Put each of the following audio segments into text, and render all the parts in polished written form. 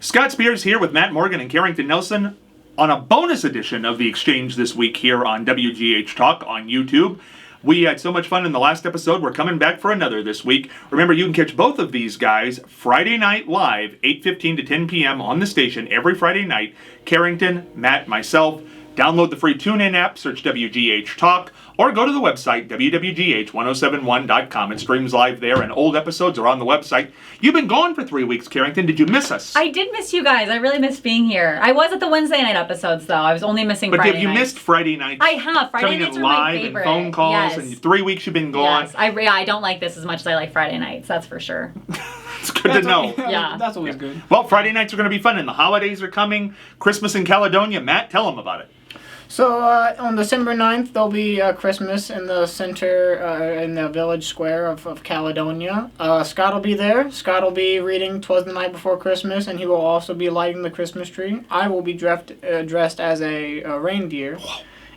Scott Spears here with Matt Morgan and Kerrington Nelson on a bonus edition of The Exchange this week here on WGH Talk on YouTube. We had so much fun in the last episode. We're coming back for another this week. Remember, you can catch both of these guys Friday night live, 8:15 to 10 p.m. on the station every Friday night. Kerrington, Matt, myself. Download the free TuneIn app, search WGH Talk, or go to the website, wwgh1071.com. It streams live there, and old episodes are on the website. You've been gone for 3 weeks, Kerrington. Did you miss us? I did miss you guys. I really missed being here. I was at the Wednesday night episodes, though. I was only missing Friday nights. But have you missed Friday nights? I have. Friday nights are my favorite. And phone calls, yes. And 3 weeks you've been gone. Yes, I don't like this as much as I like Friday nights, that's for sure. It's good to know. Yeah. That's always good. Well, Friday nights are going to be fun, and the holidays are coming. Christmas in Caledonia. Matt, tell them about it. So on December 9th, there'll be Christmas in the center, in the village square of Caledonia. Scott will be there. Scott will be reading 'Twas the Night Before Christmas, and he will also be lighting the Christmas tree. I will be dressed as a reindeer.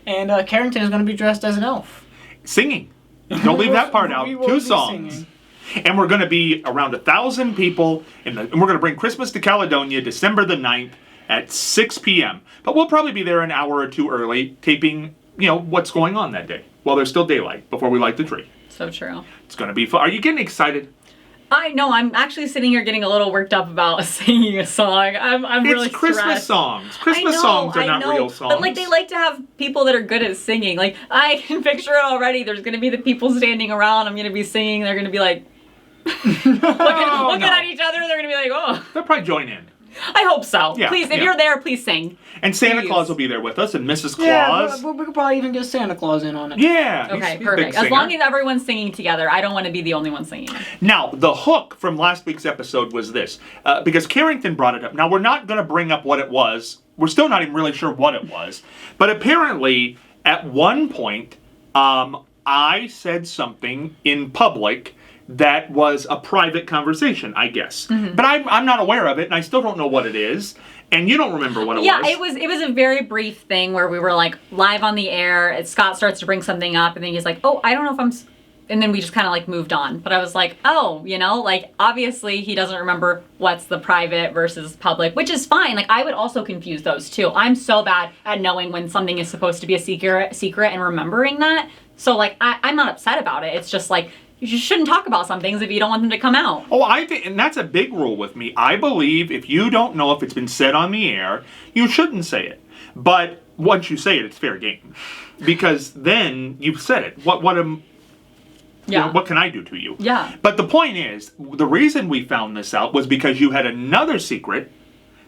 And Kerrington is going to be dressed as an elf. Singing. Don't leave that part out. We will 2 be songs. singing. And we're going to be around 1,000 people, and we're going to bring Christmas to Caledonia December the 9th at 6 p.m. But we'll probably be there an hour or two early, taping, what's going on that day, while there's still daylight, before we light the tree. So true. It's going to be fun. Are you getting excited? I know. I'm actually sitting here getting a little worked up about singing a song. I'm really It's Christmas stressed. songs. Christmas songs are not real songs. But they like to have people that are good at singing. I can picture it already. There's going to be the people standing around. I'm going to be singing. They're going to be like, looking at each other. They're going to be like, oh. They'll probably join in. I hope so. Yeah, please, if you're there, please sing. And Santa Please. Claus will be there with us, and Mrs. Claus. Yeah, we could probably even get Santa Claus in on it. Yeah. Okay, he's a perfect. big As singer. long as everyone's singing together, I don't want to be the only one singing. Now, the hook from last week's episode was this, because Kerrington brought it up. Now, we're not going to bring up what it was. We're still not even really sure what it was. But apparently, at one point, I said something in public that was a private conversation, I guess. Mm-hmm. But I'm not aware of it, and I still don't know what it is. And you don't remember what it was. Yeah, it was a very brief thing where we were live on the air. And Scott starts to bring something up, and then he's like, "Oh, I don't know if I'm." And then we just kind of moved on. But I was like, "Oh, obviously he doesn't remember what's the private versus public, which is fine. I would also confuse those too. I'm so bad at knowing when something is supposed to be a secret and remembering that. So I'm not upset about it. It's just you shouldn't talk about some things if you don't want them to come out. Oh, I think, and that's a big rule with me. I believe if you don't know if it's been said on the air, you shouldn't say it. But once you say it, it's fair game, because then you've said it. What can I do to you? Yeah. But the point is, the reason we found this out was because you had another secret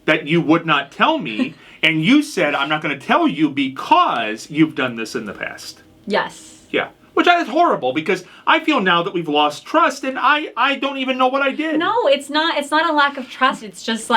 that you would not tell me, and you said, "I'm not going to tell you because you've done this in the past." Yes. Yeah. Which is horrible, because I feel now that we've lost trust, and I don't even know what I did. No, it's not a lack of trust. It's just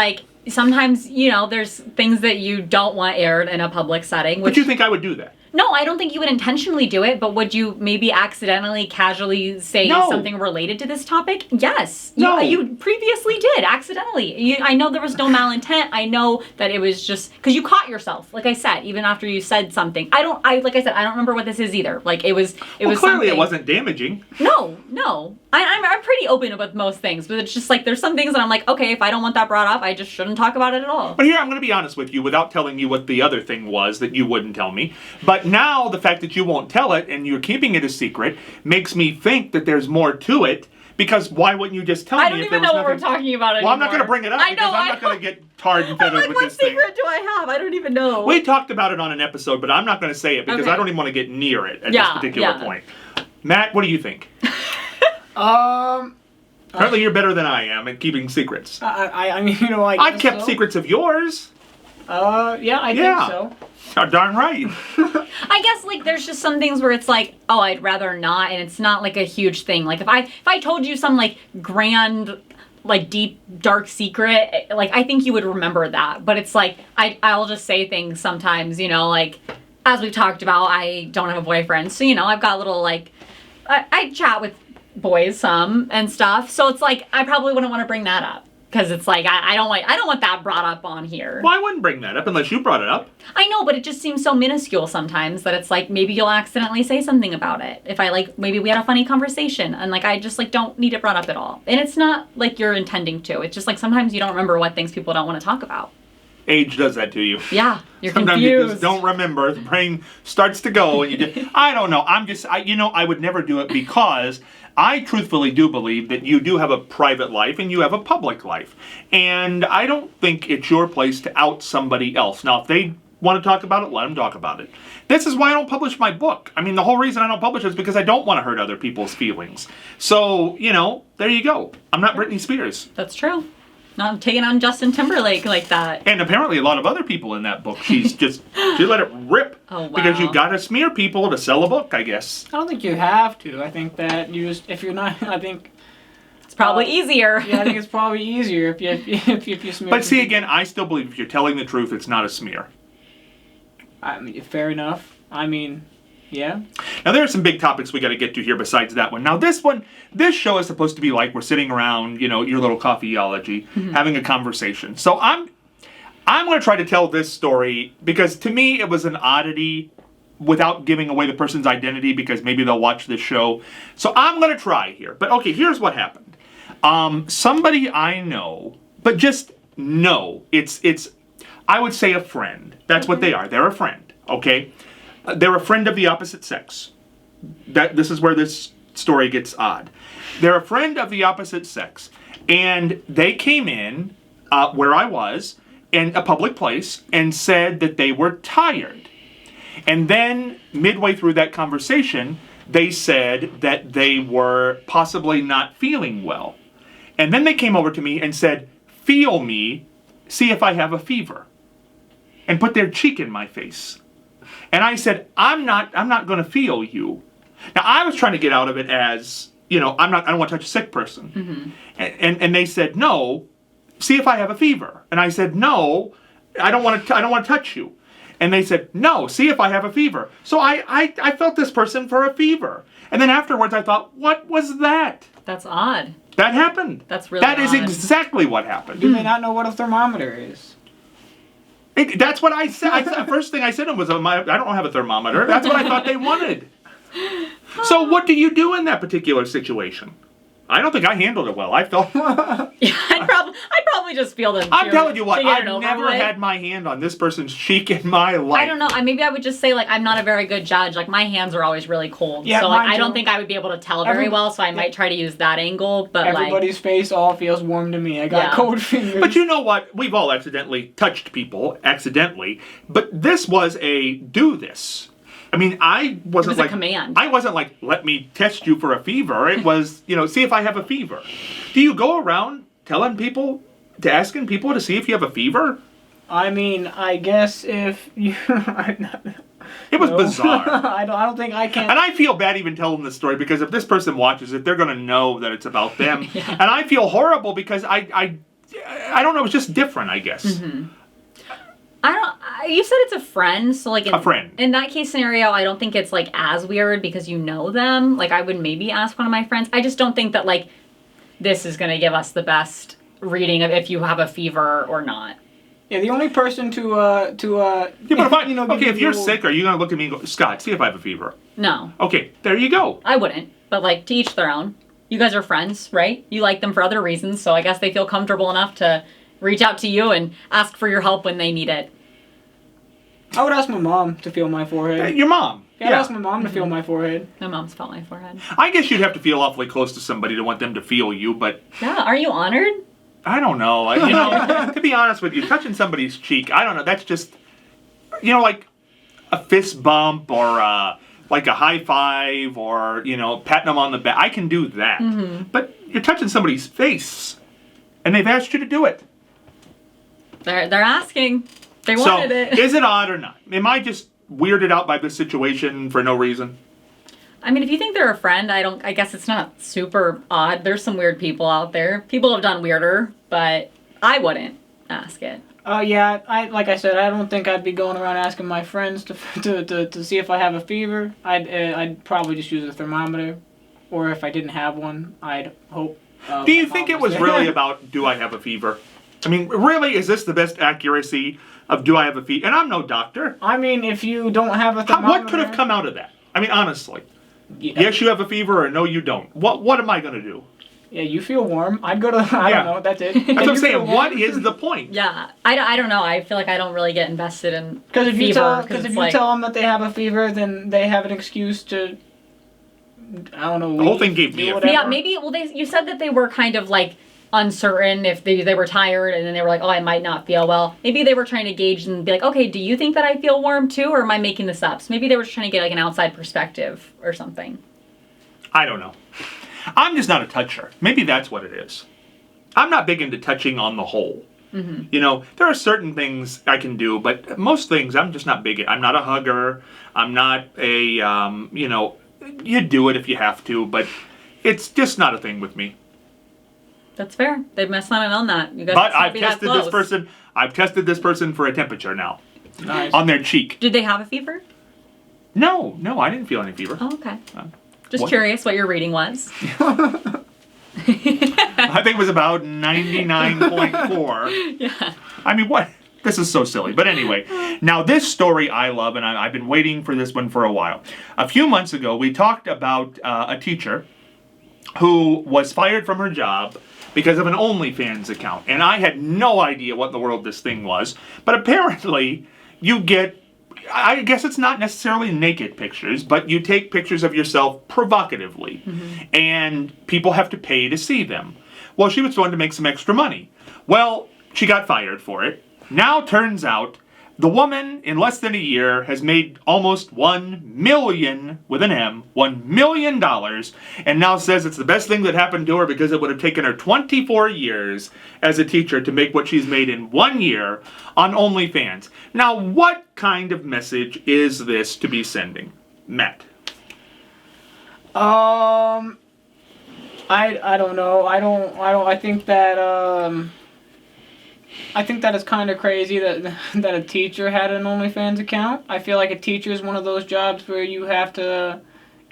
sometimes, there's things that you don't want aired in a public setting. But you think I would do that? No, I don't think you would intentionally do it, but would you maybe accidentally, casually say something related to this topic? Yes. No. You previously did, accidentally. I know there was no malintent. I know that it was just, because you caught yourself, like I said, even after you said something. Like I said, I don't remember what this is either. It was clearly something. It wasn't damaging. No. I'm pretty open with most things, but it's just there's some things that I'm okay, if I don't want that brought up, I just shouldn't talk about it at all. But here, I'm going to be honest with you without telling you what the other thing was that you wouldn't tell me. But now the fact that you won't tell it and you're keeping it a secret makes me think that there's more to it, because why wouldn't you just tell me? I don't even know what we're talking about anymore. Well, I'm not going to bring it up because I'm not going to get tarred and feathered with this thing. What secret do I have? I don't even know. We talked about it on an episode, but I'm not going to say it because Okay. I don't even want to get near it at this particular point. Matt, what do you think? Apparently you're better than I am at keeping secrets. I mean, I guess I've kept secrets of yours. Yeah, I think so. Oh, darn right. I guess there's just some things where it's oh, I'd rather not, and it's not a huge thing. If I told you some grand, deep dark secret, I think you would remember that. But it's I'll just say things sometimes, as we've talked about, I don't have a boyfriend, so I've got little I chat with boys some and stuff, so it's I probably wouldn't want to bring that up. Because it's like I don't want that brought up on here. Well, I wouldn't bring that up unless you brought it up. I know, but it just seems so minuscule sometimes that it's like maybe you'll accidentally say something about it. If I like maybe we had a funny conversation and like I just like don't need it brought up at all. And it's not like you're intending to. It's just like sometimes you don't remember what things people don't want to talk about. Age does that to you. Yeah, you're Sometimes confused. you just don't remember. The brain starts to go, and you just, I don't know. I would never do it because I truthfully do believe that you do have a private life and you have a public life. And I don't think it's your place to out somebody else. Now, if they want to talk about it, let them talk about it. This is why I don't publish my book. I mean, the whole reason I don't publish it is because I don't want to hurt other people's feelings. So, there you go. I'm not Britney Spears. That's true. Not taking on Justin Timberlake like that. And apparently a lot of other people in that book. She let it rip. Oh, wow. Because you got to smear people to sell a book, I guess. I don't think you have to. I think that if you're not, I think It's probably easier. Yeah, I think it's probably easier if you smear. But see, again, I still believe if you're telling the truth, it's not a smear. I mean, fair enough. I mean, yeah. Now, there are some big topics we got to get to here besides that one. Now, this show is supposed to be like we're sitting around, your little coffeeology, having a conversation. So I'm going to try to tell this story because to me it was an oddity without giving away the person's identity because maybe they'll watch this show. So I'm going to try here. But okay, here's what happened. Somebody I know, but just know, it's I would say a friend. That's what they are. They're a friend, okay? They're a friend of the opposite sex. This is where this story gets odd. They're a friend of the opposite sex. And they came in where I was, in a public place, and said that they were tired. And then, midway through that conversation, they said that they were possibly not feeling well. And then they came over to me and said, "Feel me, see if I have a fever." And put their cheek in my face. And I said, I'm not going to feel you. Now, I was trying to get out of it as, I don't want to touch a sick person. Mm-hmm. And they said, "No, see if I have a fever." And I said, "No, I don't want to touch you." And they said, "No, see if I have a fever." So I felt this person for a fever. And then afterwards I thought, what was that? That's odd. That happened. That's really That is odd. exactly what happened. Do they not know what a thermometer is? That's what I said. First thing I said to them was, I don't have a thermometer. That's what I thought they wanted. So what do you do in that particular situation? I don't think I handled it well. I felt... Yeah, I'd probably just feel the... I'm telling you what, I've I've never had my hand on this person's cheek in my life. I don't know. Maybe I would just say, I'm not a very good judge. My hands are always really cold. Yeah, so, mine I don't too. think I would be able to tell very well, so I might try to use that angle. But, Everybody's face all feels warm to me. I got Yeah. cold fingers. But you know what? We've all accidentally touched people, but this was a do this. I mean, I wasn't It was a command. I wasn't like, let me test you for a fever. It was, see if I have a fever. Do you go around asking people to see if you have a fever? I mean, I guess if you... It was bizarre. I don't think I can... And I feel bad even telling this story because if this person watches it, they're going to know that it's about them. Yeah. And I feel horrible because I don't know, it's just different, I guess. Mm-hmm. You said it's a friend, so A friend. In that case scenario, I don't think it's as weird because you know them. I would maybe ask one of my friends. I just don't think that this is going to give us the best reading of if you have a fever or not. Yeah, the only person Yeah, but if you're sick, are you going to look at me and go, "Scott, see if I have a fever"? No, Okay, there you go. I wouldn't. But to each their own. You guys are friends, right? You like them for other reasons, so I guess they feel comfortable enough to reach out to you and ask for your help when they need it. I would ask my mom to feel my forehead. Your mom. Yeah, I'd ask my mom to feel my forehead. My mom's felt my forehead. I guess you'd have to feel awfully close to somebody to want them to feel you, but Yeah, are you honored? I don't know. To be honest with you, touching somebody's cheek, I don't know. That's just, like a fist bump or a high five or, patting them on the back. I can do that. Mm-hmm. But you're touching somebody's face, and they've asked you to do it. They're asking. They wanted it. Is it odd or not? Am I just weirded out by this situation for no reason? I mean, if you think they're a friend, I guess it's not super odd. There's some weird people out there. People have done weirder, but I wouldn't ask it. Yeah, like I said, I don't think I'd be going around asking my friends to see if I have a fever. I'd probably just use a thermometer, or if I didn't have one, I'd hope Do you my think mom it was there. really about, do I have a fever? I mean, really, is this the best accuracy of do I have a fever? And I'm no doctor. I mean, if you don't have a thermometer... What could have come out of that? I mean, honestly. Yes, you have a fever, or no, you don't. What am I going to do? Yeah, you feel warm. I'd go to... I don't know. That's it. That's what I'm saying. What is the point? Yeah, I don't know. I feel like I don't really get invested in Because if you fever. tell them that they have a fever, then they have an excuse to... I don't know. The whole thing gave me a fever. Yeah, maybe. Well, you said that they were kind of like uncertain if they were tired, and then they were like, oh, I might not feel well. Maybe they were trying to gauge and be like, okay, do you think that I feel warm too, or am I making this up? So maybe they were just trying to get like an outside perspective or something. I don't know. I'm just not a toucher. Maybe that's what it is. I'm not big into touching on the whole. Mm-hmm. You know, there are certain things I can do, but most things I'm just not big at. I'm not a hugger. I'm not a, you do it if you have to, but it's just not a thing with me. That's fair. They must not have known that. You guys But must I've be that tested close. this person. I've tested this person for a temperature now. Nice. On their cheek. Did they have a fever? No, I didn't feel any fever. Oh, okay. Just what? curious what your reading was. I think it was about 99.4. Yeah. I mean, what? This is so silly. But anyway, now this story I love, and I've been waiting for this one for a while. A few months ago, we talked about a teacher who was fired from her job because of an OnlyFans account. And I had no idea what in the world this thing was. But apparently, you get, I guess it's not necessarily naked pictures, but you take pictures of yourself provocatively. Mm-hmm. And people have to pay to see them. Well, she was going to make some extra money. Well, she got fired for it. Now turns out the woman in less than a year has made almost $1 million, with an M, $1 million, and now says it's the best thing that happened to her because it would have taken her 24 years as a teacher to make what she's made in 1 year on OnlyFans. Now, what kind of message is this to be sending? Matt. I don't know. I think that it's kind of crazy that a teacher had an OnlyFans account. I feel like a teacher is one of those jobs where you have to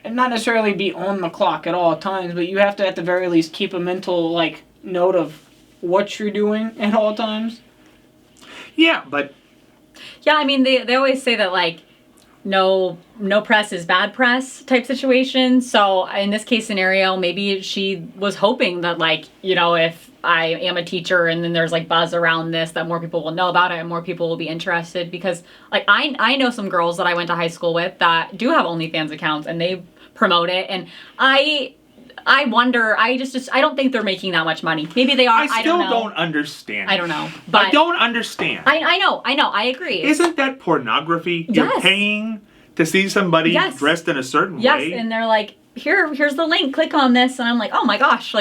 not necessarily be on the clock at all times, but you have to at the very least keep a mental note of what you're doing at all times. Yeah, but... Yeah, I mean, they always say that, no press is bad press type situation. So in this case scenario, maybe she was hoping that, if I am a teacher and then there's buzz around this, that more people will know about it and more people will be interested, because I know some girls that I went to high school with that do have OnlyFans accounts and they promote it, and I wonder, I don't think they're making that much money. Maybe they are. I still don't know. don't understand. I don't know. But I don't understand. I know. I agree. Isn't that pornography? Yes. You're paying to see somebody Yes. dressed in a certain Yes, way? and they're like, here's the link, click on this, and I'm like, oh my gosh,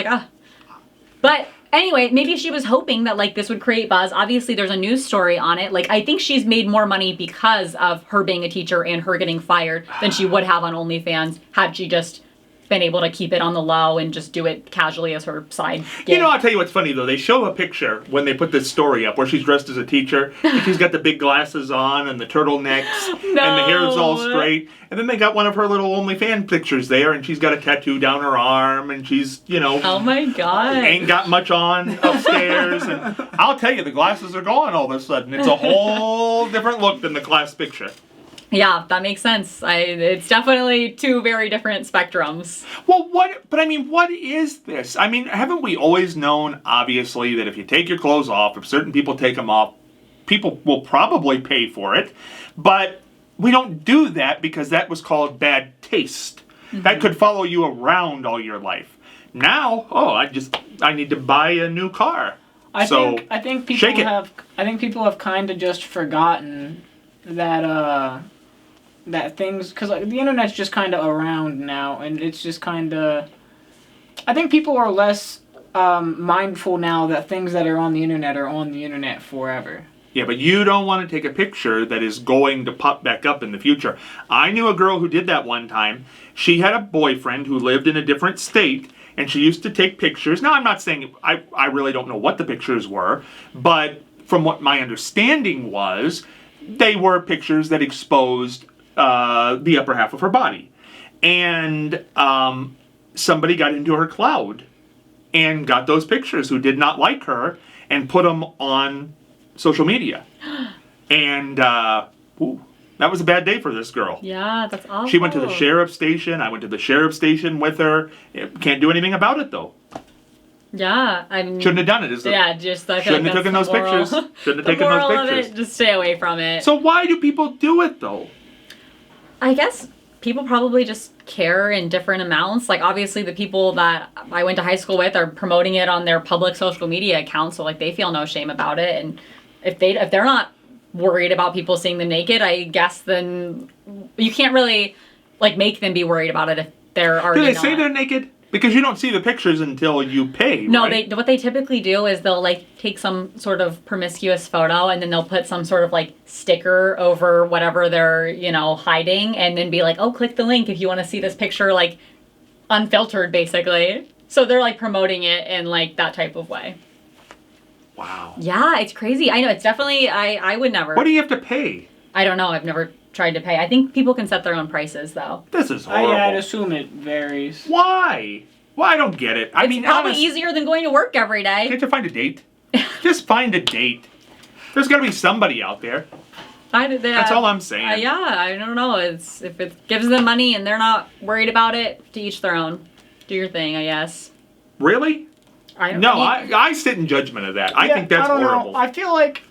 But anyway, maybe she was hoping that this would create buzz. Obviously, there's a news story on it. I think she's made more money because of her being a teacher and her getting fired than she would have on OnlyFans had she just been able to keep it on the low and just do it casually as her side gig. I'll tell you what's funny, though. They show a picture when they put this story up where she's dressed as a teacher. And she's got the big glasses on and the turtlenecks and the hair's all straight. And then they got one of her little OnlyFans pictures there, and she's got a tattoo down her arm, and she's, Oh my God. ain't got much on upstairs. And I'll tell you, the glasses are gone all of a sudden. It's a whole different look than the class picture. Yeah, that makes sense. It's definitely two very different spectrums. Well, what is this? I mean, haven't we always known, obviously, that if you take your clothes off, if certain people take them off, people will probably pay for it. But we don't do that because that was called bad taste. Mm-hmm. That could follow you around all your life. Now, I need to buy a new car. I think people have kind of just forgotten that that things, because the internet's just kind of around now, and it's just kind of, I think people are less mindful now that things that are on the internet are on the internet forever. Yeah, but you don't want to take a picture that is going to pop back up in the future. I knew a girl who did that one time. She had a boyfriend who lived in a different state, and she used to take pictures. Now, I'm not saying, I really don't know what the pictures were, but from what my understanding was, they were pictures that exposed the upper half of her body. And somebody got into her cloud and got those pictures who did not like her and put them on social media. And that was a bad day for this girl. Yeah, that's awful. She went to the sheriff's station. I went to the sheriff's station with her. Can't do anything about it, though. Yeah, I mean... Shouldn't have done it. Just I feel shouldn't like have taken those pictures. Shouldn't have taken those pictures. Of it, just stay away from it. So why do people do it, though? I guess people probably just care in different amounts. Like, obviously, the people that I went to high school with are promoting it on their public social media accounts, so, like, they feel no shame about it. And if they're not worried about people seeing them naked, I guess then you can't really, like, make them be worried about it if they're already Do they not. say they're naked? Because you don't see the pictures until you pay, No, right? what they typically do is they'll, like, take some sort of promiscuous photo and then they'll put some sort of, like, sticker over whatever they're, hiding, and then be like, oh, click the link if you want to see this picture, like, unfiltered, basically. So they're, like, promoting it in, like, that type of way. Wow. Yeah, it's crazy. I know, it's definitely, I would never. What do you have to pay? I don't know. I've never tried to pay. I think people can set their own prices, though. This is horrible. I'd assume it varies. Why? Well, I don't get it. I mean, probably easier than going to work every day. Can't you find a date? Just find a date. There's got to be somebody out there. That's all I'm saying. Yeah, I don't know. If it gives them money and they're not worried about it, to each their own. Do your thing, I guess. Really? I sit in judgment of that. I think that's horrible. Know. I feel like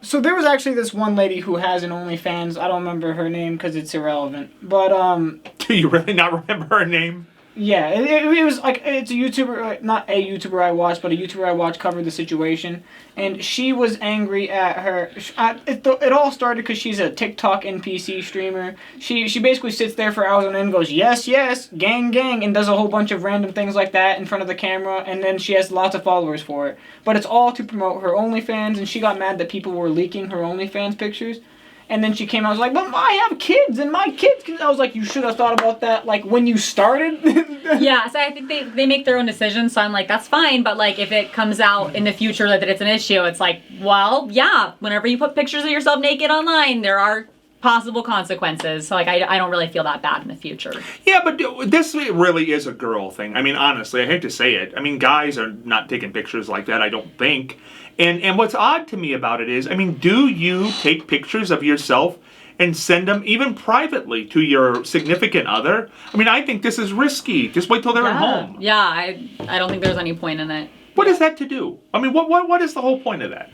so there was actually this one lady who has an OnlyFans. I don't remember her name because it's irrelevant. But do you really not remember her name? Yeah, it was like, it's a YouTuber, not a YouTuber I watched, but a YouTuber I watched covered the situation, and she was angry at her. It all started because she's a TikTok NPC streamer. She basically sits there for hours on end and goes, yes, yes, gang, gang, and does a whole bunch of random things like that in front of the camera, and then she has lots of followers for it. But it's all to promote her OnlyFans, and she got mad that people were leaking her OnlyFans pictures. And then she came out and was like, but I have kids, and my kids can... I was like, you should have thought about that, like, when you started. Yeah, so I think they make their own decisions, so I'm like, that's fine, but, like, if it comes out in the future that it's an issue, it's like, well, yeah, whenever you put pictures of yourself naked online, there are possible consequences. So, like, I don't really feel that bad in the future. Yeah, but this really is a girl thing. I mean, honestly, I hate to say it. I mean, guys are not taking pictures like that, I don't think. And what's odd to me about it is, I mean, do you take pictures of yourself and send them even privately to your significant other? I mean, I think this is risky. Just wait till they're at home. Yeah, I don't think there's any point in it. What is that to do? I mean, what is the whole point of that?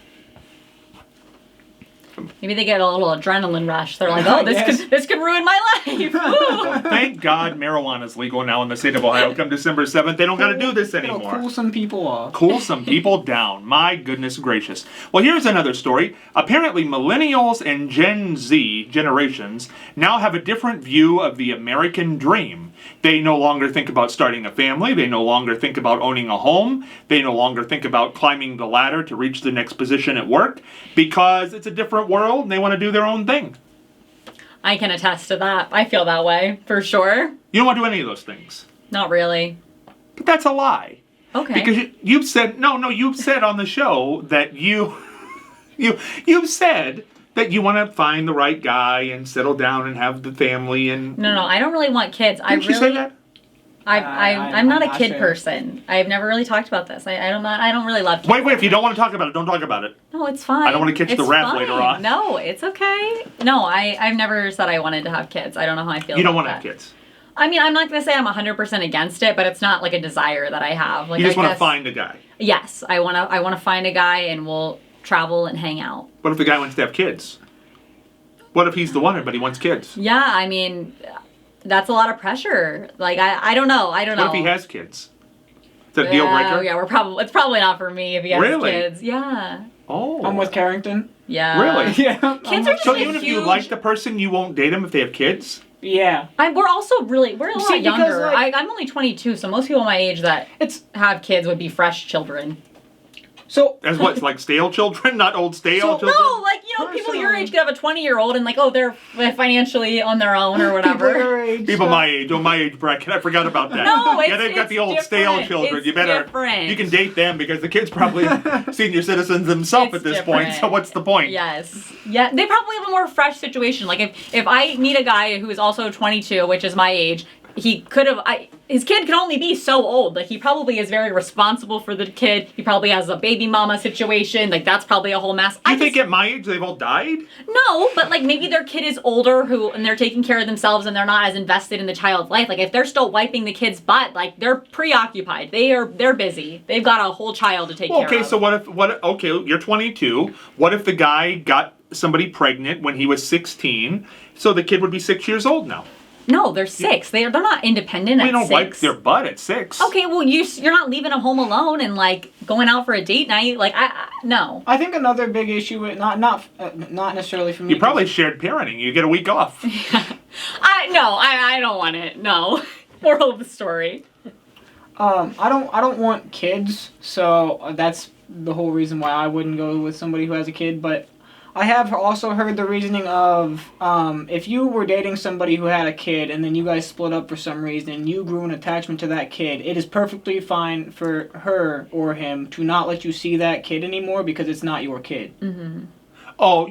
Maybe they get a little adrenaline rush. They're like, oh, this could ruin my life. Well, thank God marijuana is legal now in the state of Ohio. Come December 7th, they don't got to do this It'll anymore. cool some people off. Cool some people down. My goodness gracious. Well, here's another story. Apparently, millennials and Gen Z generations now have a different view of the American dream. They no longer think about starting a family. They no longer think about owning a home. They no longer think about climbing the ladder to reach the next position at work because it's a different world and they want to do their own thing. I can attest to that. I feel that way, for sure. You don't want to do any of those things. Not really. But that's a lie. Okay. Because you've said, you've said on the show that you've said that you want to find the right guy and settle down and have the family and... No, I don't really want kids. Didn't you say that? I'm not a kid person. I've never really talked about this. I don't really love kids. Wait, if you don't want to talk about it, don't talk about it. No, it's fine. I don't want to catch the wrath later on. No, it's okay. No, I've never said I wanted to have kids. I don't know how I feel You don't about want to that. have kids. I mean, I'm not going to say I'm 100% against it, but it's not like a desire that I have. Like, You just I want to guess- find a guy. Yes, I want to find a guy and we'll travel and hang out. What if the guy wants to have kids? What if he's the one but he wants kids? Yeah, I mean, that's a lot of pressure. Like, I don't know. What if he has kids? Is that a deal breaker? Yeah, it's probably not for me if he has Really? kids. Yeah. Oh. I'm with Kerrington. Yeah. Really? Yeah. Kids are just So a even if you huge- like the person, you won't date them if they have kids? Yeah. We're also we're a lot See, because, younger. like- I'm only 22, so most people my age that have kids would be fresh children. So As what, like stale children? Not old stale So- children? No, like, people your age could have a 20-year-old and like, oh, they're financially on their own or whatever. People my age, my age bracket, I forgot about that. No, yeah, they've got the old stale different. children. It's You better, different. you can date them because the kid's probably senior citizens themselves It's at this point. different. So what's the point? Yes. Yeah, they probably have a more fresh situation. Like, if I meet a guy who is also 22, which is my age, he could have. His kid can only be so old. Like, he probably is very responsible for the kid. He probably has a baby mama situation. Like, that's probably a whole mess. You think at my age they've all died? No, but like maybe their kid is older and they're taking care of themselves and they're not as invested in the child's life. Like, if they're still wiping the kid's butt, like, they're preoccupied. They're busy. They've got a whole child to take care of. Okay, so okay, you're 22. What if the guy got somebody pregnant when he was 16? So the kid would be 6 years old now. No, they're 6. They're not independent They at don't 6. wipe their butt at 6. Okay, well, you're not leaving them home alone and like going out for a date night. Like, no. I think another big issue with not necessarily for me. You probably shared parenting. You get a week off. I don't want it. No. Moral of the story. I don't want kids, so that's the whole reason why I wouldn't go with somebody who has a kid. But I have also heard the reasoning of if you were dating somebody who had a kid and then you guys split up for some reason and you grew an attachment to that kid, it is perfectly fine for her or him to not let you see that kid anymore because it's not your kid. Mm-hmm. Oh,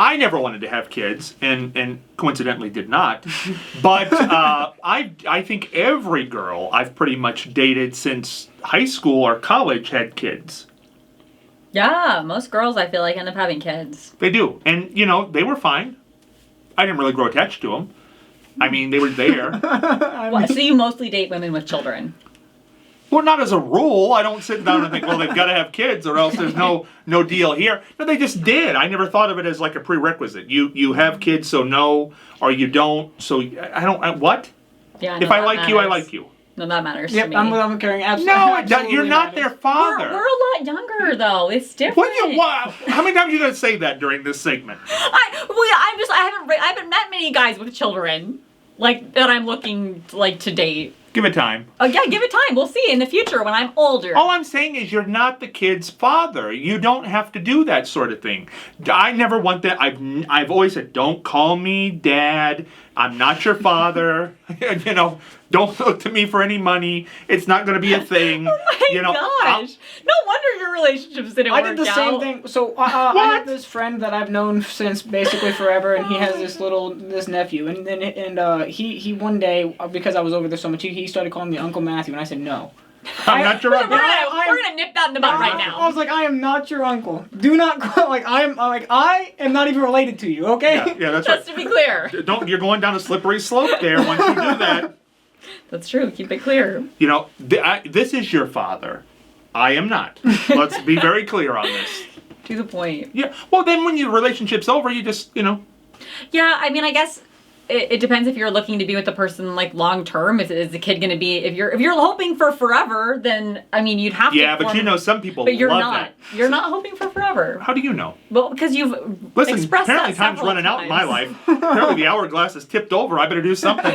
I never wanted to have kids, and coincidentally did not. But I think every girl I've pretty much dated since high school or college had kids. Yeah, most girls I feel like end up having kids. They do. And, they were fine. I didn't really grow attached to them. I mean, they were there. So you mostly date women with children? Well, not as a rule. I don't sit down and think, well, they've got to have kids or else there's no deal here. No, they just did. I never thought of it as like a prerequisite. You have kids, so no, or you don't, so I don't, what? Yeah, if I like you, I like you. No, that matters Yep, to me. I'm carrying absolutely. No, you're not their father. We're a lot younger, though. It's different. How many times are you going to say that during this segment? I haven't met many guys with children, like, that I'm looking, like, to date. Give it time. Yeah, give it time. We'll see in the future when I'm older. All I'm saying is you're not the kid's father. You don't have to do that sort of thing. I never want that. I've always said, don't call me dad. I'm not your father. Don't look to me for any money. It's not going to be a thing. Oh my gosh. No wonder your relationships didn't work out. I did the same thing. So I have this friend that I've known since basically forever, and he has this nephew. And he one day, because I was over there so much, he started calling me Uncle Matthew, and I said no. I'm not your uncle. We're gonna nip that in the bud right now. I was like, I am not your uncle. Do not call, I am not even related to you, okay? Yeah, that's right. Just to be clear. You're going down a slippery slope there once you do that. That's true. Keep it clear. This is your father. I am not. Let's be very clear on this. To the point. Yeah. Well, then when your relationship's over, you just, Yeah, I mean, I guess it depends if you're looking to be with the person like long term. Is the kid going to be if you're hoping for forever? Then I mean, you'd have to. Yeah, but some people. But you're love not. That. You're not hoping for forever. How do you know? Well, because you've expressed apparently that time's running out in my life. Apparently the hourglass is tipped over. I better do something.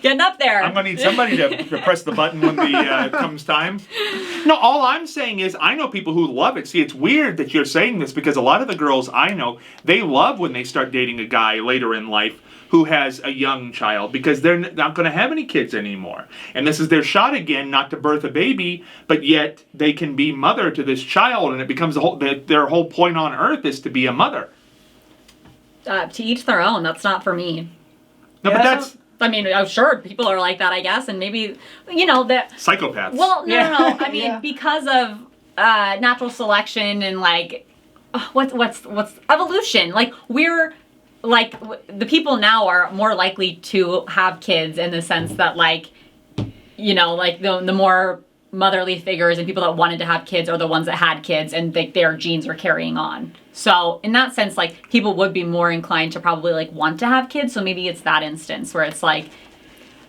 Getting up there. I'm gonna need somebody to press the button when the comes time. No, all I'm saying is I know people who love it. See, it's weird that you're saying this because a lot of the girls I know, they love when they start dating a guy later in life who has a young child because they're not going to have any kids anymore. And this is their shot again, not to birth a baby, but yet they can be mother to this child, and it becomes their whole point on earth is to be a mother. To each their own. That's not for me. No, yeah, but that's... I mean, I'm sure people are like that, I guess, and maybe, that... Psychopaths. Well, no. I mean, Yeah. because of natural selection and, like, what's evolution. Like, we're... Like, the people now are more likely to have kids in the sense that, like, the more motherly figures and people that wanted to have kids are the ones that had kids and their genes are carrying on. So, in that sense, like, people would be more inclined to probably, like, want to have kids. So maybe it's that instance where it's, like,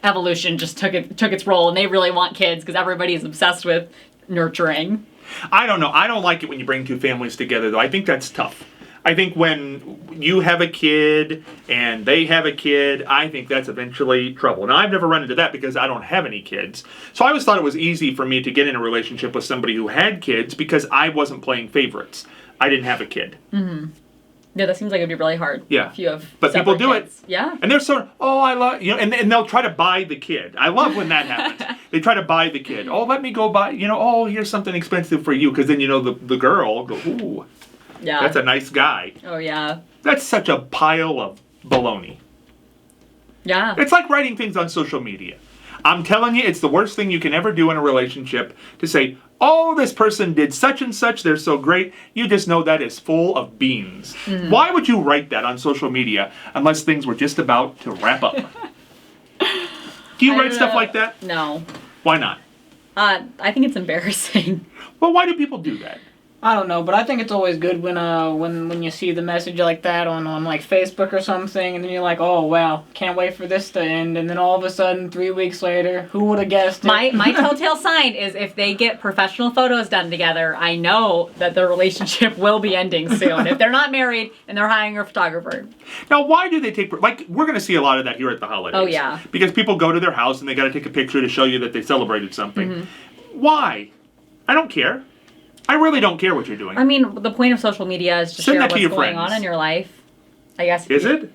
evolution just took its role and they really want kids because everybody is obsessed with nurturing. I don't know. I don't like it when you bring two families together, though. I think that's tough. I think when you have a kid and they have a kid, I think that's eventually trouble. Now, I've never run into that because I don't have any kids. So I always thought it was easy for me to get in a relationship with somebody who had kids because I wasn't playing favorites. I didn't have a kid. Mm-hmm. Yeah, that seems like it'd be really hard. Yeah. If you have but people do kids. it. Yeah. And they're sort of, I love, and they'll try to buy the kid. I love when that happens. They try to buy the kid. Oh, let me go buy, here's something expensive for you. Because then, the girl will go, ooh. Yeah. That's a nice guy. Oh, yeah. That's such a pile of baloney. Yeah. It's like writing things on social media. I'm telling you, it's the worst thing you can ever do in a relationship to say, oh, this person did such and such, they're so great. You just know that is full of beans. Mm-hmm. Why would you write that on social media unless things were just about to wrap up? Do you write stuff like that? No. Why not? I think it's embarrassing. Well, why do people do that? I don't know, but I think it's always good when you see the message like that on like Facebook or something, and then you're like, oh wow, can't wait for this to end, and then all of a sudden 3 weeks later, who would have guessed it? My telltale sign is if they get professional photos done together, I know that their relationship will be ending soon. If they're not married and they're hiring a photographer. Now, why do they take... Like, we're going to see a lot of that here at the holidays. Oh, yeah. Because people go to their house and they got to take a picture to show you that they celebrated something. Mm-hmm. Why? I don't care. I really don't care what you're doing. I mean, the point of social media is to Send share that to what's your going friends. on in your life. I guess. Is it?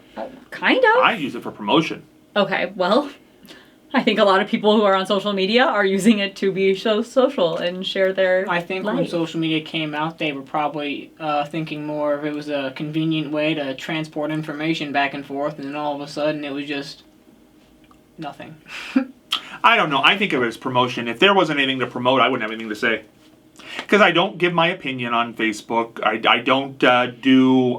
Kind of. I use it for promotion. Okay, well, I think a lot of people who are on social media are using it to be so social and share their I think when life. social media came out, they were probably thinking more of it was a convenient way to transport information back and forth, and then all of a sudden it was just nothing. I don't know. I think of it as promotion. If there wasn't anything to promote, I wouldn't have anything to say. Because I don't give my opinion on Facebook. I don't do...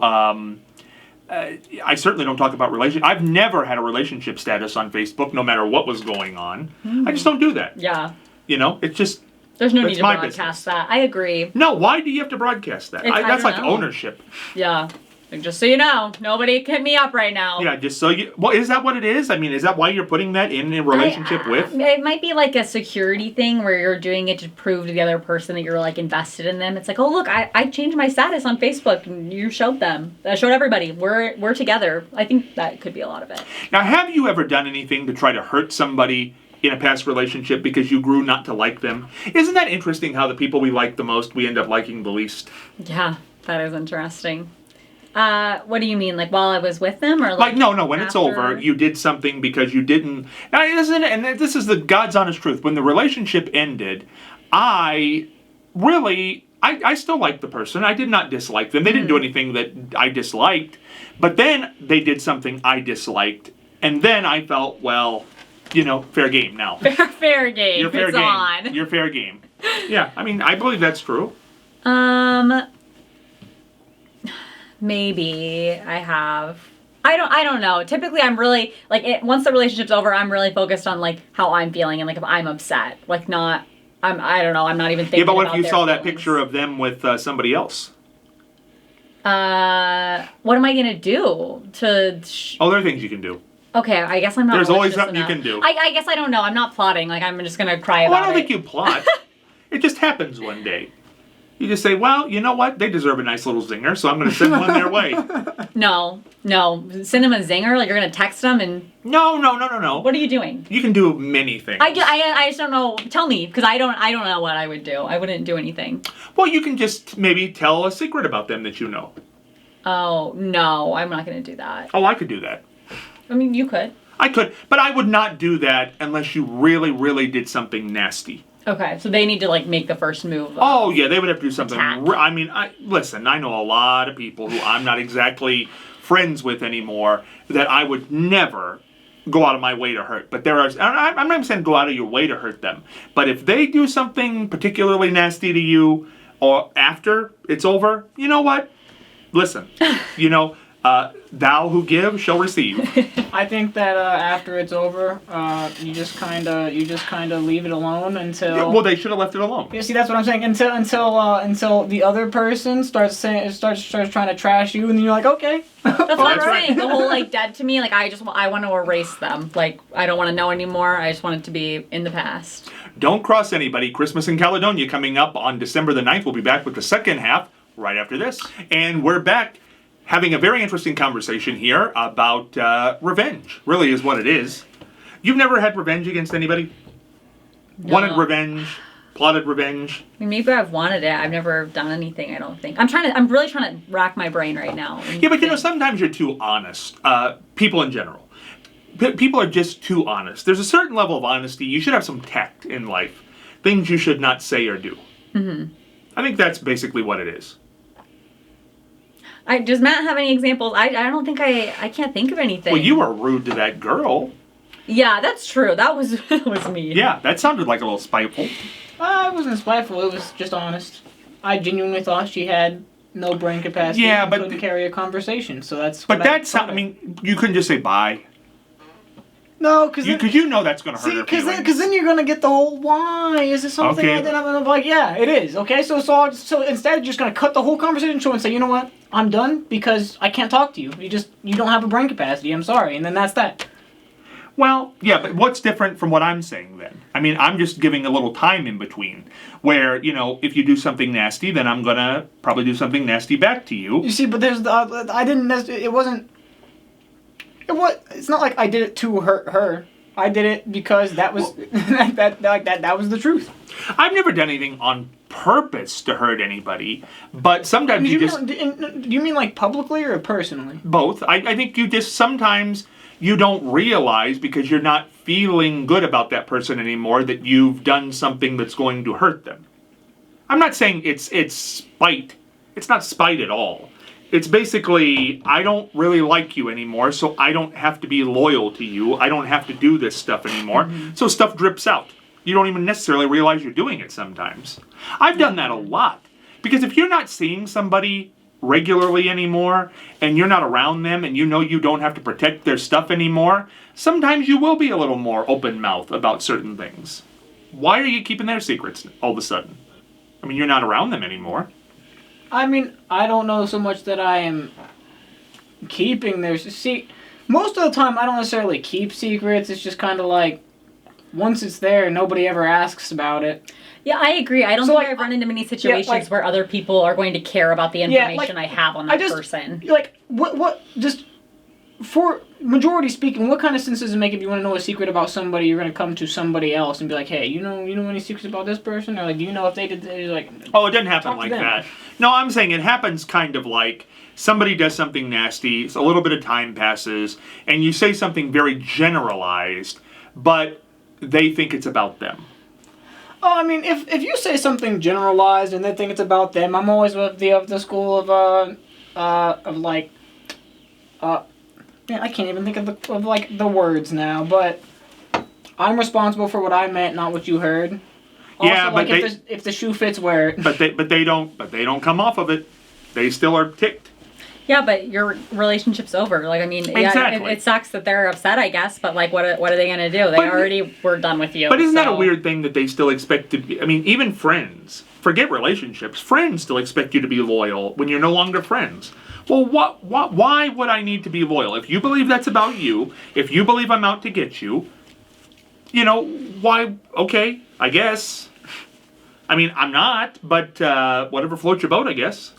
I certainly don't talk about relationship. I've never had a relationship status on Facebook, no matter what was going on. I just don't do that. Yeah. You know, it's just... There's no That's need to my broadcast business. that. I agree. No, why do you have to broadcast that? I That's don't like know. ownership. Yeah. Like, just so you know, nobody hit me up right now. Yeah, just so you... Well, is that what it is? I mean, is that why you're putting that in a relationship with? It might be like a security thing where you're doing it to prove to the other person that you're like invested in them. It's like, oh look, I changed my status on Facebook and you showed them. I showed everybody. We're together. I think that could be a lot of it. Now, have you ever done anything to try to hurt somebody in a past relationship because you grew not to like them? Isn't that interesting how the people we like the most, we end up liking the least? Yeah, that is interesting. What do you mean? Like while I was with them, or Like, no, when it's after? over, you did something because you didn't... Now, isn't it, and this is the God's honest truth. When the relationship ended, I still liked the person. I did not dislike them. They didn't do anything that I disliked. But then they did something I disliked. And then I felt, well, you know, fair game now. Fair game. You're fair it's game. on. You're fair game. Yeah, I mean, I believe that's true. Maybe I have. I don't know. Typically, I'm really like once the relationship's over, I'm really focused on like how I'm feeling and like if I'm upset, like not. I don't know. I'm not even thinking. Yeah, but what if about you their saw that feelings. picture of them with somebody else? What am I gonna do to? Oh, there are things you can do. Okay, I guess I'm not. There's always malicious something you enough. can do. I guess I don't know. I'm not plotting. Like I'm just gonna cry Oh, about I don't it. think you plot. It just happens one day. You just say, well, you know what? They deserve a nice little zinger, so I'm going to send one their way. No. Send them a zinger. Like you're gonna text them and. No. What are you doing? You can do many things. I just don't know. Tell me, because I don't know what I would do. I wouldn't do anything. Well, you can just maybe tell a secret about them that you know. Oh no, I'm not gonna do that. Oh, I could do that. I mean, you could. I could, but I would not do that unless you really, really did something nasty. Okay, so they need to like make the first move. Oh, yeah, they would have to do something. Attack. I mean, listen, I know a lot of people who I'm not exactly friends with anymore that I would never go out of my way to hurt. But there are, I'm not even saying go out of your way to hurt them. But if they do something particularly nasty to you or after it's over, you know what? Listen, you know, thou who give shall receive. I think that after it's over, you just kind of leave it alone until. Yeah, well, they should have left it alone. Yeah, see, that's what I'm saying. Until the other person starts trying to trash you, and then you're like, okay. That's what I'm that's right. saying. The whole like dead to me. Like I want to erase them. Like I don't want to know anymore. I just want it to be in the past. Don't cross anybody. Christmas in Caledonia coming up on December the 9th. We'll be back with the second half right after this. And we're back having a very interesting conversation here about revenge. Really is what it is. You've never had revenge against anybody? No. Wanted revenge? Plotted revenge? I mean, maybe I've wanted it. I've never done anything. I don't think. I'm really trying to rack my brain right now. Yeah, but you know, sometimes you're too honest. People in general. People are just too honest. There's a certain level of honesty. You should have some tact in life. Things you should not say or do. Mm-hmm. I think that's basically what it is. Does Matt have any examples? I don't think I can't think of anything. Well, you were rude to that girl. Yeah, that's true. That was was me. Yeah, that sounded like a little spiteful. It wasn't spiteful. It was just honest. I genuinely thought she had no brain capacity. Yeah, and but couldn't carry a conversation. So that's. But what that's, I mean, you couldn't just say bye. No, because You know that's going to hurt her feelings. because then you're gonna get the whole why is it something Okay. I didn't have? I'm like, yeah, it is. Okay, so instead of just gonna cut the whole conversation short and say, you know what, I'm done because I can't talk to you. You don't have a brain capacity. I'm sorry, and then that's that. Well, yeah, but what's different from what I'm saying then? I mean, I'm just giving a little time in between where, if you do something nasty, then I'm going to probably do something nasty back to you. You see, but there's I didn't necessarily. It's not like I did it to hurt her. I did it because that was that was the truth. I've never done anything on purpose to hurt anybody, but sometimes Do you mean like publicly or personally? both. I think you just sometimes you don't realize because you're not feeling good about that person anymore that you've done something that's going to hurt them. I'm not saying it's spite. It's not spite at all. It's basically, I don't really like you anymore, so I don't have to be loyal to you. I don't have to do this stuff anymore. So stuff drips out. You don't even necessarily realize you're doing it sometimes. I've done that a lot. Because if you're not seeing somebody regularly anymore, and you're not around them, and you know you don't have to protect their stuff anymore, sometimes you will be a little more open-mouthed about certain things. Why are you keeping their secrets all of a sudden? I mean, you're not around them anymore. I mean, I don't know so much that I am keeping their... See, most of the time I don't necessarily keep secrets. It's just kind of like, once it's there, nobody ever asks about it. Yeah, I agree. I don't think I've run into many situations where other people are going to care about the information I have on that person. Like, just for majority speaking, what kind of sense does it make if you want to know a secret about somebody, you're going to come to somebody else and be like, hey, you know any secrets about this person? Or like, do you know if they did, like... Oh, it doesn't happen like that. No, I'm saying it happens kind of like somebody does something nasty, a little bit of time passes, and you say something very generalized, but they think it's about them. Oh, I mean, if you say something generalized and they think it's about them, I'm always of the school of like, I can't even think of like the words now, but I'm responsible for what I meant, not what you heard. Also, Yeah, but like if the shoe fits, wear it. But they don't come off of it. They still are ticked. Yeah, but your relationship's over. Like, I mean, Exactly. it sucks that they're upset, I guess, but like, what are they gonna do? They already were done with you. But isn't that a weird thing that they still expect to be? I mean, even friends, forget relationships, friends still expect you to be loyal when you're no longer friends. Well, why would I need to be loyal? If you believe that's about you, if you believe I'm out to get you, why? Okay, I guess. I mean, I'm not, but whatever floats your boat, I guess.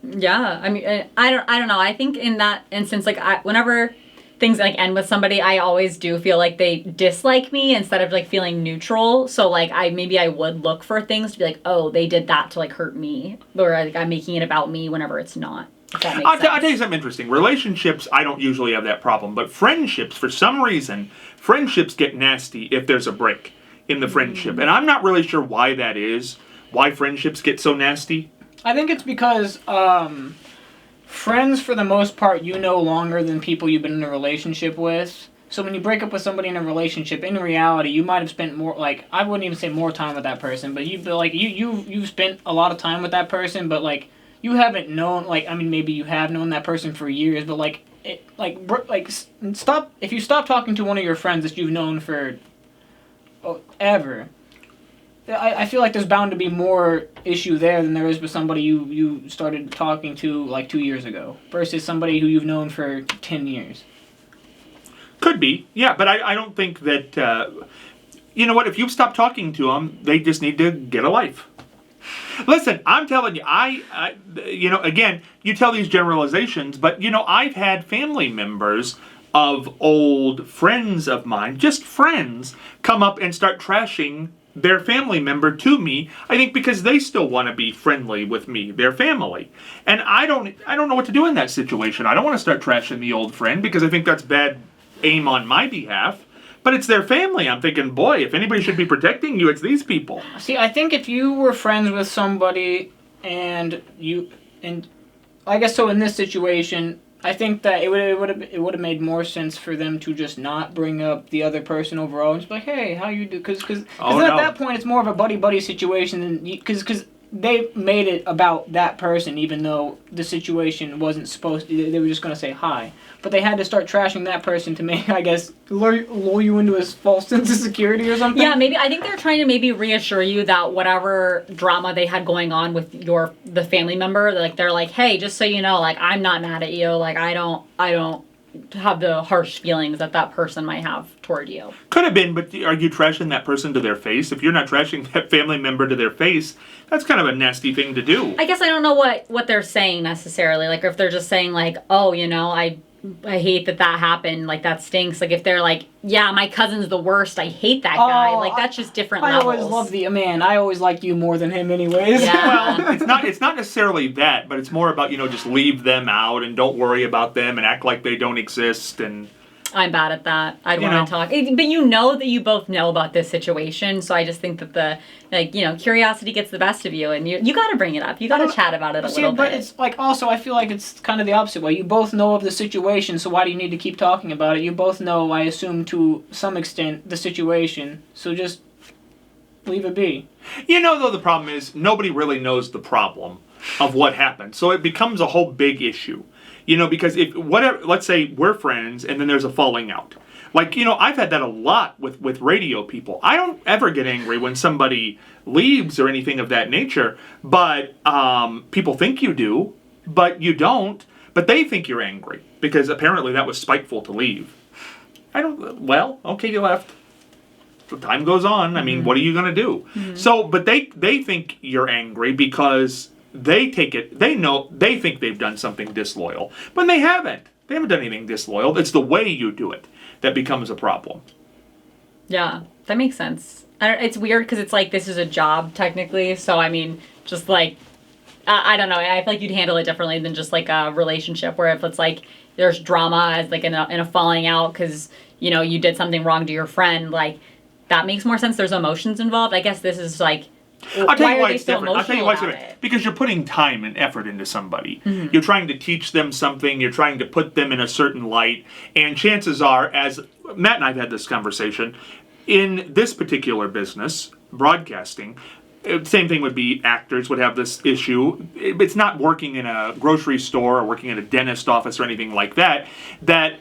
Yeah, I mean, I don't know. I think in that instance, like, whenever things like end with somebody, I always do feel like they dislike me instead of like feeling neutral. So like, I would look for things to be like, oh, they did that to like hurt me, or like I'm making it about me whenever it's not. If that makes sense. I'll tell you something interesting. Relationships, I don't usually have that problem, but friendships, for some reason, friendships get nasty if there's a break in the friendship, and I'm not really sure why that is. Why friendships get so nasty. I think it's because friends, for the most part, you know longer than people you've been in a relationship with. So when you break up with somebody in a relationship, in reality, you might have spent more, like, I wouldn't even say more time with that person, but you've spent a lot of time with that person, but like, you haven't known, like, I mean, maybe you have known that person for years, but like, stop, if you stop talking to one of your friends that you've known for ever, I feel like there's bound to be more issue there than there is with somebody you started talking to like 2 years ago versus somebody who you've known for 10 years. Could be, yeah, but I don't think that, you know what, if you stop talking to them, they just need to get a life. Listen, I'm telling you, again, you tell these generalizations, but, I've had family members of old friends of mine, just friends, come up and start trashing their family member to me, I think because they still want to be friendly with me, their family. And I don't know what to do in that situation. I don't want to start trashing the old friend because I think that's bad aim on my behalf. But it's their family. I'm thinking, boy, if anybody should be protecting you, it's these people. See, I think if you were friends with somebody and I guess so in this situation, I think that it would have made more sense for them to just not bring up the other person overall and just be like, hey, how you do? Because at that point it's more of a buddy situation than because they made it about that person, even though the situation wasn't supposed to. They were just gonna say hi, but they had to start trashing that person to make, I guess, lure you into a false sense of security or something. Yeah, maybe I think they're trying to maybe reassure you that whatever drama they had going on with the family member, like they're like, hey, just so you know, like I'm not mad at you, like I don't have the harsh feelings that person might have toward you. Could have been, but are you trashing that person to their face? If you're not trashing that family member to their face, that's kind of a nasty thing to do. I guess I don't know what they're saying necessarily. Like if they're just saying like, oh, you know, I hate that happened. Like that stinks. Like if they're like, yeah, my cousin's the worst. I hate that guy. Like that's just different levels. I always love I always liked you more than him anyways. Yeah. Well, it's not necessarily that, but it's more about, just leave them out and don't worry about them and act like they don't exist. And I'm bad at that. I'd want to talk. But you know that you both know about this situation, so I just think that curiosity gets the best of you, and you got to bring it up. You got to chat about it a little bit. But it's like also I feel like it's kind of the opposite way. You both know of the situation, so why do you need to keep talking about it? You both know, I assume, to some extent, the situation, so just leave it be. Though the problem is nobody really knows the problem of what happened, so it becomes a whole big issue. Because let's say we're friends and then there's a falling out. Like, I've had that a lot with radio people. I don't ever get angry when somebody leaves or anything of that nature, but people think you do, but you don't. But they think you're angry because apparently that was spiteful to leave. Okay, you left. The time goes on. I mean, what are you going to do? Mm-hmm. So, but they think you're angry because they take it, they think they've done something disloyal, but they haven't. They haven't done anything disloyal. It's the way you do it that becomes a problem. Yeah, that makes sense. It's weird because it's like this is a job technically, so I mean, just like, I don't know, I feel like you'd handle it differently than just like a relationship where if it's like there's drama as like in a falling out because, you did something wrong to your friend, like that makes more sense. There's emotions involved. I guess this is like, I'll tell you why it's different. Because you're putting time and effort into somebody. Mm-hmm. You're trying to teach them something. You're trying to put them in a certain light. And chances are, as Matt and I have had this conversation, in this particular business, broadcasting, same thing would be actors would have this issue. It's not working in a grocery store or working in a dentist office or anything like that, that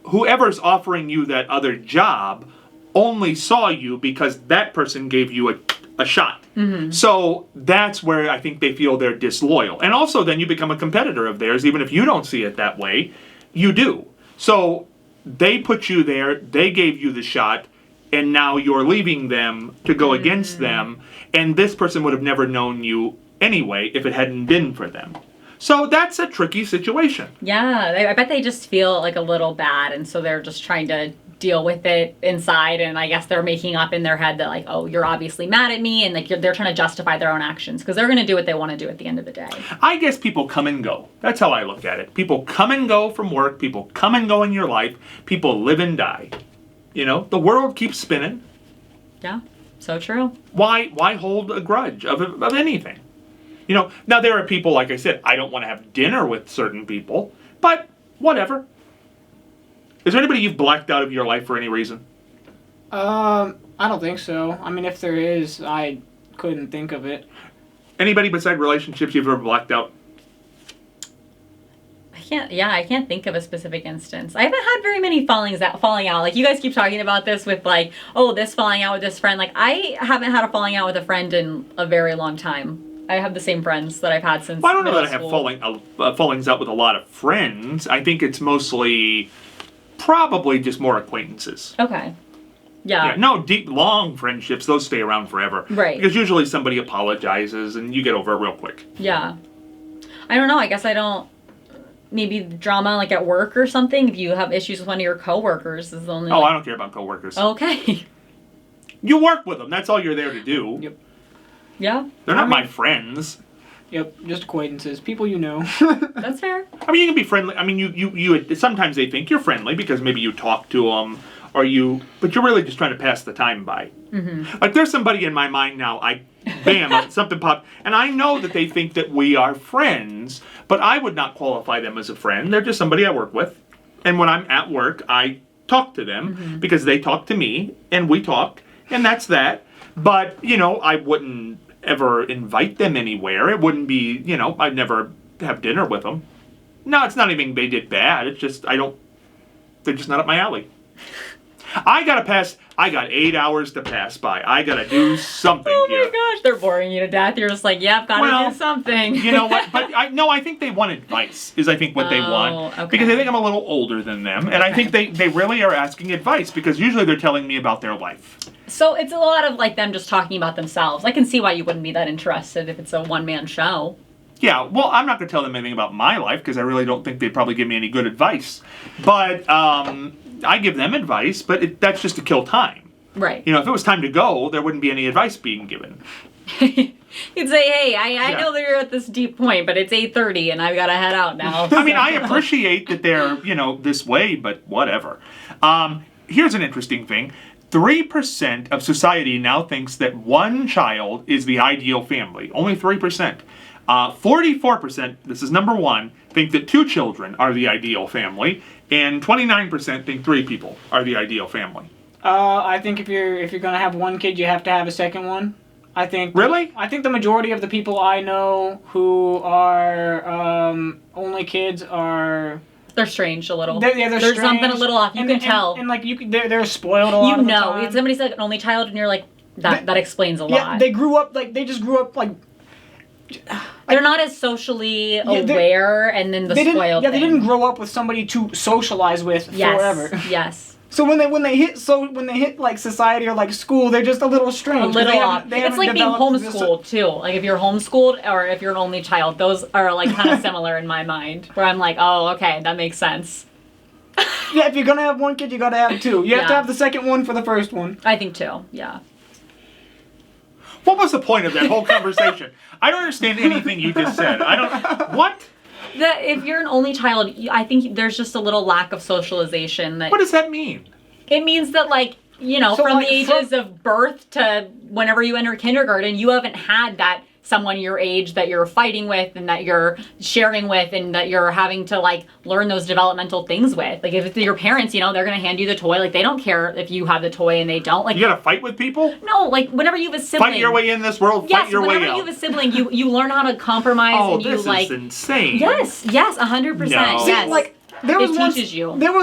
whoever's offering you that other job only saw you because that person gave you a shot. Mm-hmm. So that's where I think they feel they're disloyal. And also then you become a competitor of theirs, even if you don't see it that way, you do. So they put you there, they gave you the shot, and now you're leaving them to go against them, and this person would have never known you anyway if it hadn't been for them. So that's a tricky situation. Yeah, I bet they just feel like a little bad, and so they're just trying to deal with it inside, and I guess they're making up in their head that like, oh, you're obviously mad at me, and like they're trying to justify their own actions because they're going to do what they want to do at the end of the day. I guess people come and go. That's how I look at it. People come and go from work. People come and go in your life. People live and die. The world keeps spinning. Yeah, so true. Why hold a grudge of anything? Now there are people, like I said, I don't want to have dinner with certain people, but whatever. Is there anybody you've blacked out of your life for any reason? I don't think so. I mean, if there is, I couldn't think of it. Anybody beside relationships you've ever blacked out? I can't think of a specific instance. I haven't had very many falling out. Like, you guys keep talking about this with, like, oh, this falling out with this friend. Like, I haven't had a falling out with a friend in a very long time. I have the same friends that I've had since. Well, I don't know that I have fallings out with a lot of friends. I think it's mostly probably just more acquaintances. Okay. Yeah. No, deep, long friendships, those stay around forever. Right. Because usually somebody apologizes and you get over it real quick. Yeah. I don't know. I guess I don't. Maybe drama like at work or something. If you have issues with one of your coworkers, is the only. Oh, I don't care about coworkers. Okay. You work with them. That's all you're there to do. Yep. Yeah. They're not my friends. Yep, just acquaintances, people you know. That's fair. I mean, you can be friendly. I mean, you sometimes they think you're friendly because maybe you talk to them but you're really just trying to pass the time by. Mm-hmm. Like there's somebody in my mind now, bam, something popped, and I know that they think that we are friends, but I would not qualify them as a friend. They're just somebody I work with, and when I'm at work, I talk to them because they talk to me, and we talk, and that's that. But, I wouldn't ever invite them anywhere. It wouldn't be, I'd never have dinner with them. No, it's not even they did bad. It's just, they're just not up my alley. I got 8 hours to pass by. I gotta do something here. Oh my gosh, they're boring you to death. You're just like, yep, gotta do something. You know what? But I think they want advice, is I think what they want. Okay. Because I think I'm a little older than them. And I think they really are asking advice, because usually they're telling me about their life. So it's a lot of like them just talking about themselves. I can see why you wouldn't be that interested if it's a one-man show. Yeah, well, I'm not going to tell them anything about my life, because I really don't think they'd probably give me any good advice. But I give them advice, but that's just to kill time. Right. If it was time to go, there wouldn't be any advice being given. You'd say, hey, I know that you're at this deep point, but it's 8:30 and I've got to head out now. I mean, I appreciate that they're, this way, but whatever. Here's an interesting thing. 3% of society now thinks that one child is the ideal family. Only 3%. 44%, this is number one, think that 2 children are the ideal family, and 29% think 3 people are the ideal family. I think if you're gonna have one kid, you have to have a second one. I think. Really? I think the majority of the people I know who are only kids are. They're strange a little. They're There's strange. something a little off. You can tell. And like they're spoiled a lot of the time. If somebody's like an only child, and you're like, that explains a lot. Yeah, they just grew up like. They're not as socially aware, and then the spoiled thing. They didn't grow up with somebody to socialize with forever. Yes. So when they hit like society or like school, they're just a little strange. A little off. It's like being homeschooled too. Like if you're homeschooled or if you're an only child, those are like kind of similar in my mind. Where I'm like, oh, okay, that makes sense. Yeah, if you're gonna have one kid, you gotta have 2. You have to have the second one for the first one. I think 2. Yeah. What was the point of that whole conversation? I don't understand anything you just said. What? If you're an only child, I think there's just a little lack of socialization. What does that mean? It means that, like, so from like, the ages of birth to whenever you enter kindergarten, you haven't had that someone your age that you're fighting with and that you're sharing with and that you're having to, like, learn those developmental things with. Like, if it's your parents, they're going to hand you the toy. Like, they don't care if you have the toy and they don't. Like, you got to fight with people? No, like, whenever you have a sibling. Fight your way in this world, fight your way out. Whenever you have a sibling, you learn how to compromise and you, this is insane. Yes, 100%. No. Yes. See, like, there was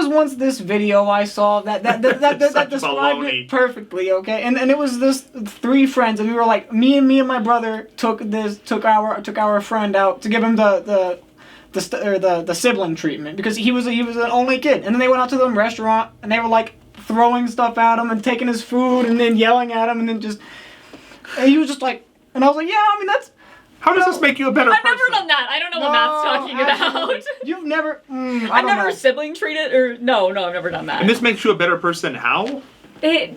once this video I saw that described baloney. it perfectly, okay? And it was this 3 friends, and we were like, me and my brother took our friend out to give him the sibling treatment because he was an only kid. And then they went out to the restaurant and they were like throwing stuff at him and taking his food and then yelling at him and he was just like, and I was like, yeah, I mean that's. How does this make you a better person? I've never done that. I don't know what Matt's talking about. You've never... I've never sibling treated, or... No, I've never done that. And this makes you a better person how?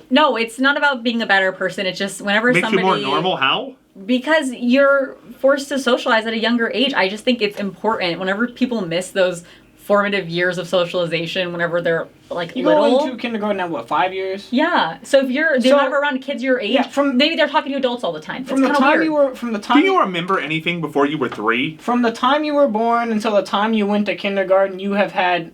No, it's not about being a better person. It's just whenever somebody... Makes you more normal how? Because you're forced to socialize at a younger age. I just think it's important. Whenever people miss those formative years of socialization, whenever they're like you little. You go into kindergarten at what, 5 years? Yeah. So if they're not around kids your age, maybe they're talking to adults all the time. From the time Do you remember anything before you were 3? From the time you were born until the time you went to kindergarten, you have had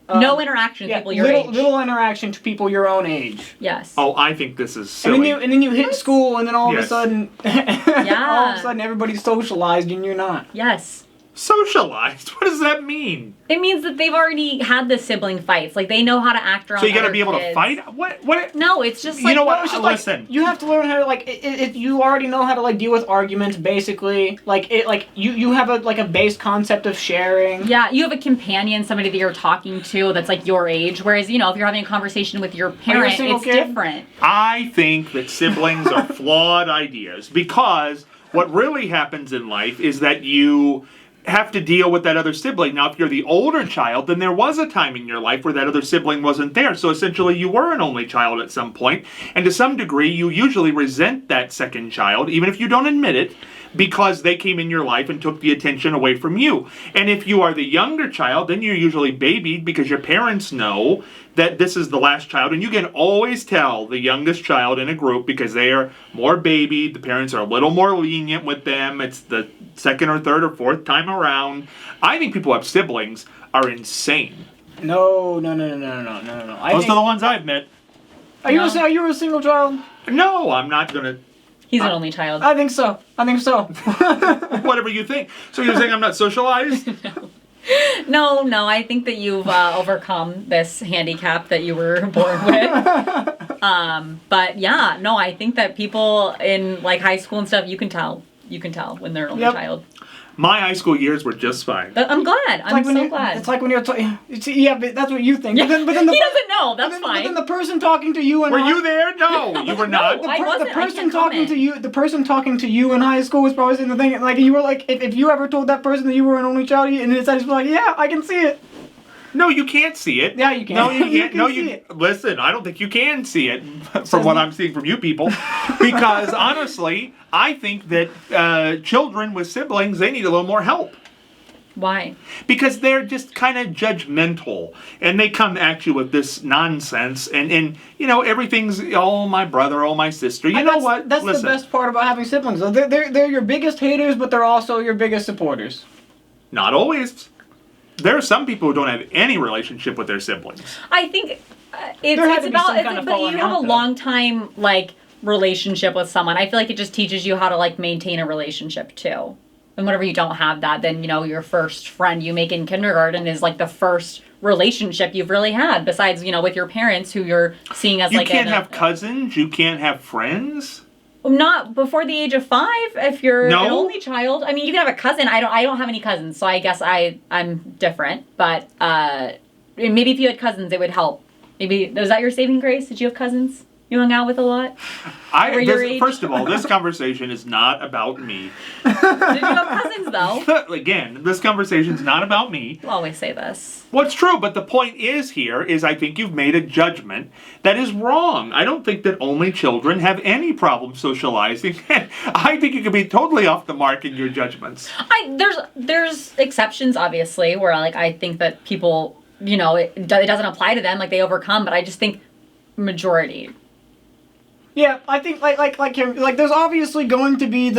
no interaction with people your age. Little interaction to people your own age. Yes. Oh, I think this is silly. And then you hit school, and then all of a sudden, everybody's socialized, and you're not. Yes. Socialized? What does that mean? It means that they've already had the sibling fights. Like, they know how to act around. So you got to be kids. able to fight? What? No, it's just like... You know what? Listen. Like, you have to learn how to, like... you already know how to, like, deal with arguments, basically. You have a base concept of sharing. Yeah, you have a companion, somebody that you're talking to that's, like, your age. Whereas, if you're having a conversation with your parent, it's different. I think that siblings are flawed ideas. Because what really happens in life is that you... have to deal with that other sibling. Now, if you're the older child, then there was a time in your life where that other sibling wasn't there. So essentially, you were an only child at some point. And to some degree, you usually resent that second child, even if you don't admit it. because they came in your life and took the attention away from you. And if you are the younger child, then you're usually babied because your parents know that this is the last child. And you can always tell the youngest child in a group because they are more babied. The parents are a little more lenient with them. It's the second or third or fourth time around. I think people who have siblings are insane. No. Most of the ones I've met. Are you a single child? No, I'm not going to. He's an only child. I think so. Whatever you think. So you're saying I'm not socialized? No, I think that you've overcome this handicap that you were born with. But yeah, no, I think that people in like high school and stuff, you can tell when they're an only child. My high school years were just fine. I'm glad. I'm so glad. It's like when you're yeah, but that's what you think. Yeah. But then He doesn't know. That's fine. But then the person talking to you Were you there? No, you were not. I wasn't. The person talking to you in high school was probably saying the thing like you were like if you ever told that person that you were an only child and inside he's like, yeah, I can see it. No, you can't see it. Yeah, you can. No, you can't. You see it. Listen, I don't think you can see it from what I'm seeing from you people. Because honestly, I think that children with siblings, they need a little more help. Why? Because they're just kind of judgmental. And they come at you with this nonsense. And everything's, oh, my brother, oh, my sister. You know what? That's Listen. the best part about having siblings. Though. They're your biggest haters, but they're also your biggest supporters. Not always. There are some people who don't have any relationship with their siblings. I think it's about, but you have a long time relationship with someone. I feel like it just teaches you how to maintain a relationship too. And whenever you don't have that, then your first friend you make in kindergarten is the first relationship you've really had. Besides with your parents who you're seeing as you can't have cousins. You can't have friends. Not before the age of 5 if you're an only child. I mean, you can have a cousin. I don't have any cousins, so I guess I'm different. But maybe if you had cousins, it would help. Maybe, was that your saving grace? Did you have cousins you hung out with a lot? First of all, this conversation is not about me. Did you have cousins, though? Again, this conversation is not about me. You always say this. Well, it's true, but the point is I think you've made a judgment that is wrong. I don't think that only children have any problem socializing. I think you can be totally off the mark in your judgments. There's exceptions, obviously, where I think that people, it doesn't apply to them, they overcome, but I just think majority. Yeah, I think there's obviously going to be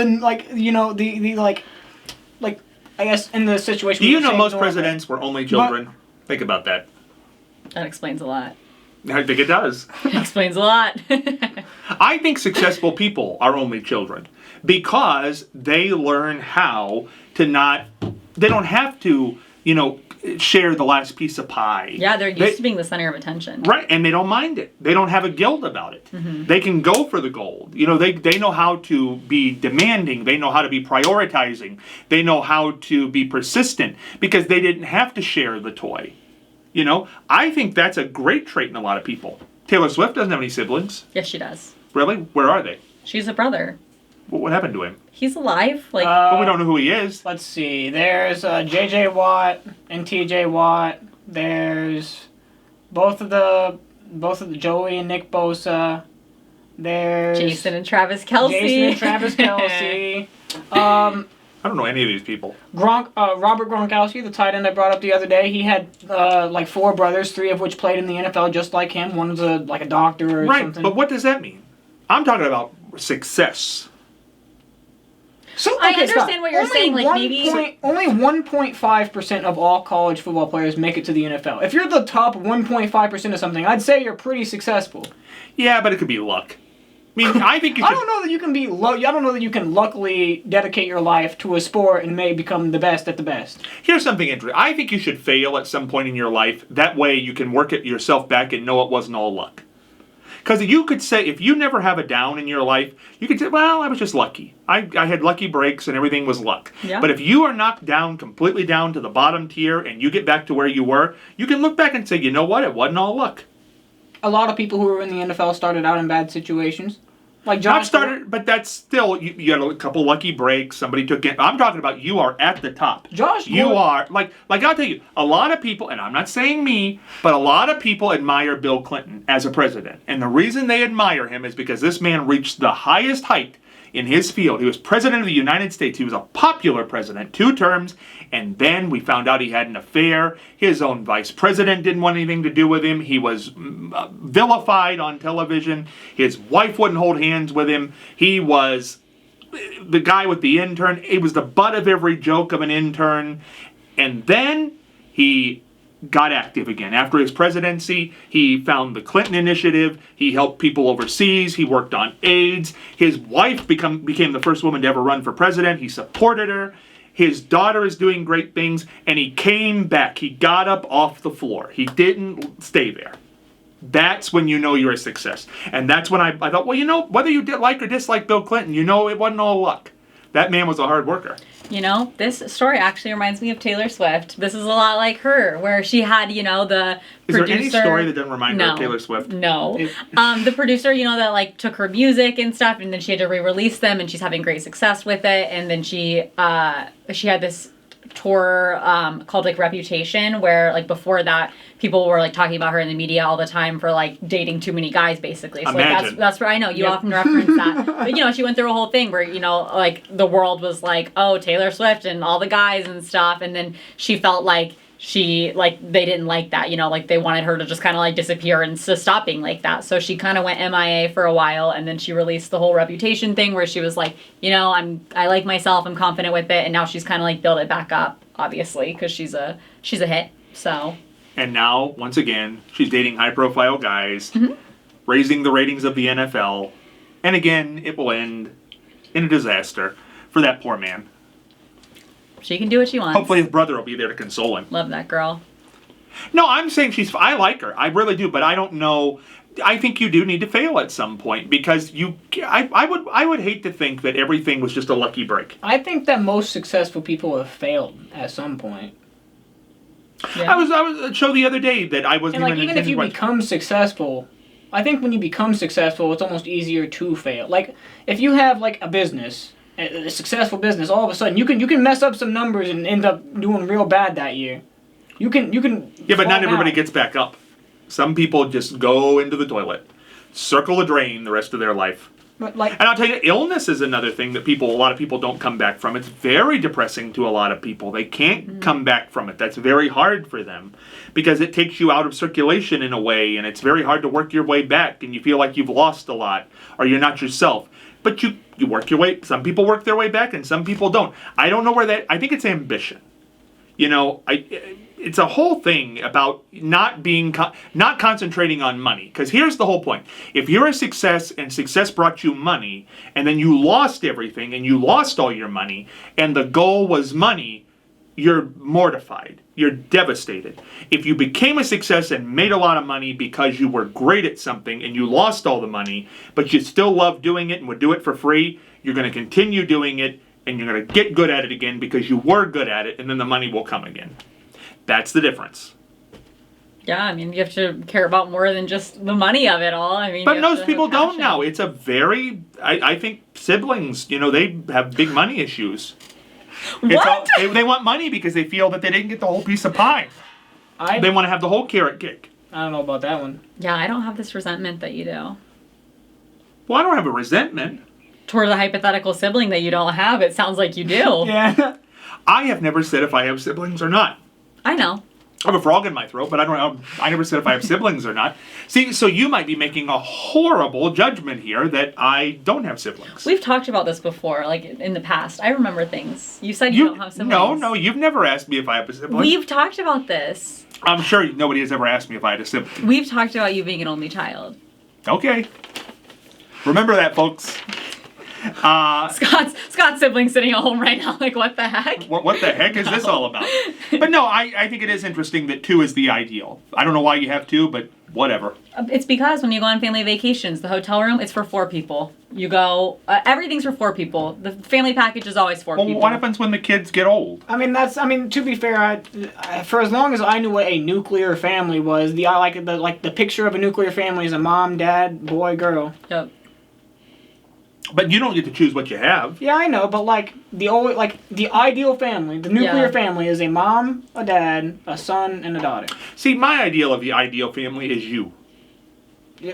I guess in the situation. Do you know most presidents were only children? Think about that. That explains a lot. I think it does. It explains a lot. I think successful people are only children because they learn how to they don't have to, share the last piece of pie. Yeah, they're used to being the center of attention. Right, and they don't mind it. They don't have a guilt about it. Mm-hmm. They can go for the gold. They know how to be demanding. They know how to be prioritizing. They know how to be persistent because they didn't have to share the toy. I think that's a great trait in a lot of people. Taylor Swift doesn't have any siblings. Yes, she does. Really? Where are they? She's a brother. What happened to him? He's alive. But we don't know who he is. Let's see. There's J.J. Watt and T.J. Watt. There's both of the Joey and Nick Bosa. There's Jason and Travis Kelce. I don't know any of these people. Robert Gronkowski, the tight end I brought up the other day, he had 4 brothers, 3 of which played in the NFL just like him. One was a doctor or something. Right, but what does that mean? I'm talking about success. So, I understand what you're saying. Only 1.5% of all college football players make it to the NFL. If you're the top 1.5% of something, I'd say you're pretty successful. Yeah, but it could be luck. I mean, I think you should... I don't know that you can be. I don't know that you can luckily dedicate your life to a sport and may become the best at the best. Here's something interesting. I think you should fail at some point in your life. That way, you can work it yourself back and know it wasn't all luck. Because you could say, if you never have a down in your life, you could say, well, I was just lucky. I had lucky breaks and everything was luck. Yeah. But if you are knocked down, completely down to the bottom tier, and you get back to where you were, you can look back and say, you know what, it wasn't all luck. A lot of people who were in the NFL started out in bad situations. Like Josh but that's still, you had a couple lucky breaks, somebody took it. I'm talking about you are at the top. You are, I'll tell you, a lot of people, and I'm not saying me, but a lot of people admire Bill Clinton as a president. And the reason they admire him is because this man reached the highest height in his field. He was president of the United States. He was a popular president, 2 terms, and then we found out he had an affair. His own vice president didn't want anything to do with him. He was vilified on television. His wife wouldn't hold hands with him. He was the guy with the intern. He was the butt of every joke of an intern. And then he got active again. After his presidency, he found the Clinton Initiative. He helped people overseas. He worked on AIDS. His wife became the first woman to ever run for president. He supported her. His daughter is doing great things. And he came back. He got up off the floor. He didn't stay there. That's when you know you're a success. And that's when I thought, well, you know, whether you like or dislike Bill Clinton, you know it wasn't all luck. That man was a hard worker. You know, this story actually reminds me of Taylor Swift. This is a lot like her, where she had, you know, the producer... Is there any story that doesn't remind her of Taylor Swift? No. The producer, you know, that, like, took her music and stuff, and then she had to re-release them, and she's having great success with it, and then she had this tour called, like, Reputation, where, like, before that, people were, like, talking about her in the media all the time for, like, dating too many guys, basically. So, like, that's where I know you often reference that. But, you know, she went through a whole thing where, you know, like, the world was like, oh, Taylor Swift and all the guys and stuff. And then she felt like they didn't like that, you know, like, they wanted her to just kind of, like, disappear and to stop being like that. So she kind of went MIA for a while, and then she released the whole Reputation thing where she was like, you know, I like myself, I'm confident with it. And now she's kind of, like, built it back up, obviously, because she's a hit, so... And now, once again, she's dating high-profile guys, raising the ratings of the NFL. And again, it will end in a disaster for that poor man. She can do what she wants. Hopefully his brother will be there to console him. Love that girl. No, I'm saying I like her. I really do, but I don't know. I think you do need to fail at some point because I would hate to think that everything was just a lucky break. I think that most successful people have failed at some point. Yeah. I was at a show the other day that I wasn't even if you become successful, I think when you become successful, it's almost easier to fail. Like if you have like a business, a successful business, all of a sudden you can mess up some numbers and end up doing real bad that year. You can. Yeah, but not everybody gets back up. Some people just go into the toilet, circle a drain the rest of their life. But and I'll tell you, illness is another thing that a lot of people don't come back from. It's very depressing to a lot of people. They can't come back from it. That's very hard for them because it takes you out of circulation in a way, and it's very hard to work your way back, and you feel like you've lost a lot, or you're not yourself. But you work your way. Some people work their way back, and some people don't. I don't know where that. I think it's ambition. You know, it's a whole thing about not concentrating on money. Because here's the whole point. If you're a success and success brought you money, and then you lost everything and you lost all your money, and the goal was money, you're mortified. You're devastated. If you became a success and made a lot of money because you were great at something and you lost all the money, but you still love doing it and would do it for free, you're going to continue doing it and you're going to get good at it again because you were good at it, and then the money will come again. That's the difference. Yeah, I mean, you have to care about more than just the money of it all. I mean, but most people don't now. It's a very, I think siblings, you know, they have big money issues. What? They want money because they feel that they didn't get the whole piece of pie. They want to have the whole carrot cake. I don't know about that one. Yeah, I don't have this resentment that you do. Well, I don't have a resentment. Toward the hypothetical sibling that you don't have, it sounds like you do. Yeah. I have never said if I have siblings or not. I know. I have a frog in my throat, but I never said if I have siblings or not. See, so you might be making a horrible judgment here that I don't have siblings. We've talked about this before, like in the past. I remember things. You said you don't have siblings. No, you've never asked me if I have a sibling. We've talked about this. I'm sure nobody has ever asked me if I had a sibling. We've talked about you being an only child. Okay. Remember that, folks. Scott's sibling sitting at home right now, like, what the heck? What the heck is this all about? But no, I think it is interesting that 2 is the ideal. I don't know why you have 2, but whatever. It's because when you go on family vacations, the hotel room, it's for 4 people. You go, everything's for 4 people. The family package is always 4 people. Well, what happens when the kids get old? I mean, to be fair, for as long as I knew what a nuclear family was, the picture of a nuclear family is a mom, dad, boy, girl. Yep. But you don't get to choose what you have. Yeah, I know, but the ideal family, the nuclear family is a mom, a dad, a son, and a daughter. See, my ideal of the ideal family is you.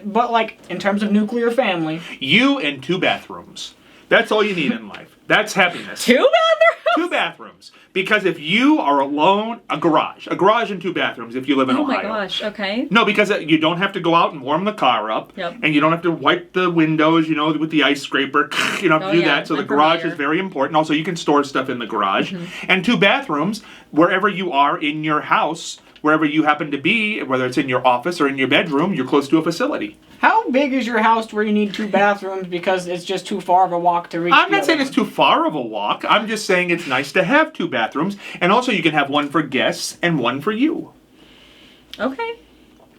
But in terms of nuclear family, you and 2 bathrooms. That's all you need in life. That's happiness. 2 bathrooms? 2 bathrooms. Because if you are alone, a garage and 2 bathrooms if you live in Oh Ohio. my gosh, okay. No, because you don't have to go out and warm the car up. Yep. And you don't have to wipe the windows, with the ice scraper. You don't have to do that. So the garage is very important. Also, you can store stuff in the garage. And 2 bathrooms, wherever you are in your house, wherever you happen to be, whether it's in your office or in your bedroom, you're close to a facility. How big is your house to where you need 2 bathrooms because it's just too far of a walk to reach? I'm not saying it's too far of a walk. I'm just saying it's nice to have 2 bathrooms. And also you can have one for guests and one for you. Okay.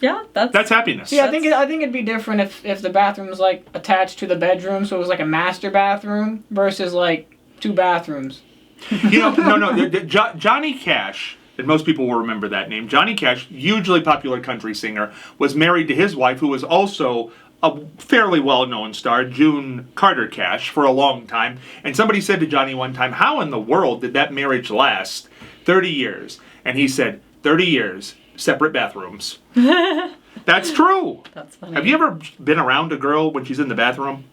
Yeah, that's happiness. See, I think it'd be different if the bathroom's like attached to the bedroom, so it was like a master bathroom versus like 2 bathrooms. No. Johnny Cash, and most people will remember that name. Johnny Cash, hugely popular country singer, was married to his wife, who was also a fairly well-known star, June Carter Cash, for a long time. And somebody said to Johnny one time, how in the world did that marriage last 30 years? And he said, 30 years, separate bathrooms. That's true. That's funny. Have you ever been around a girl when she's in the bathroom?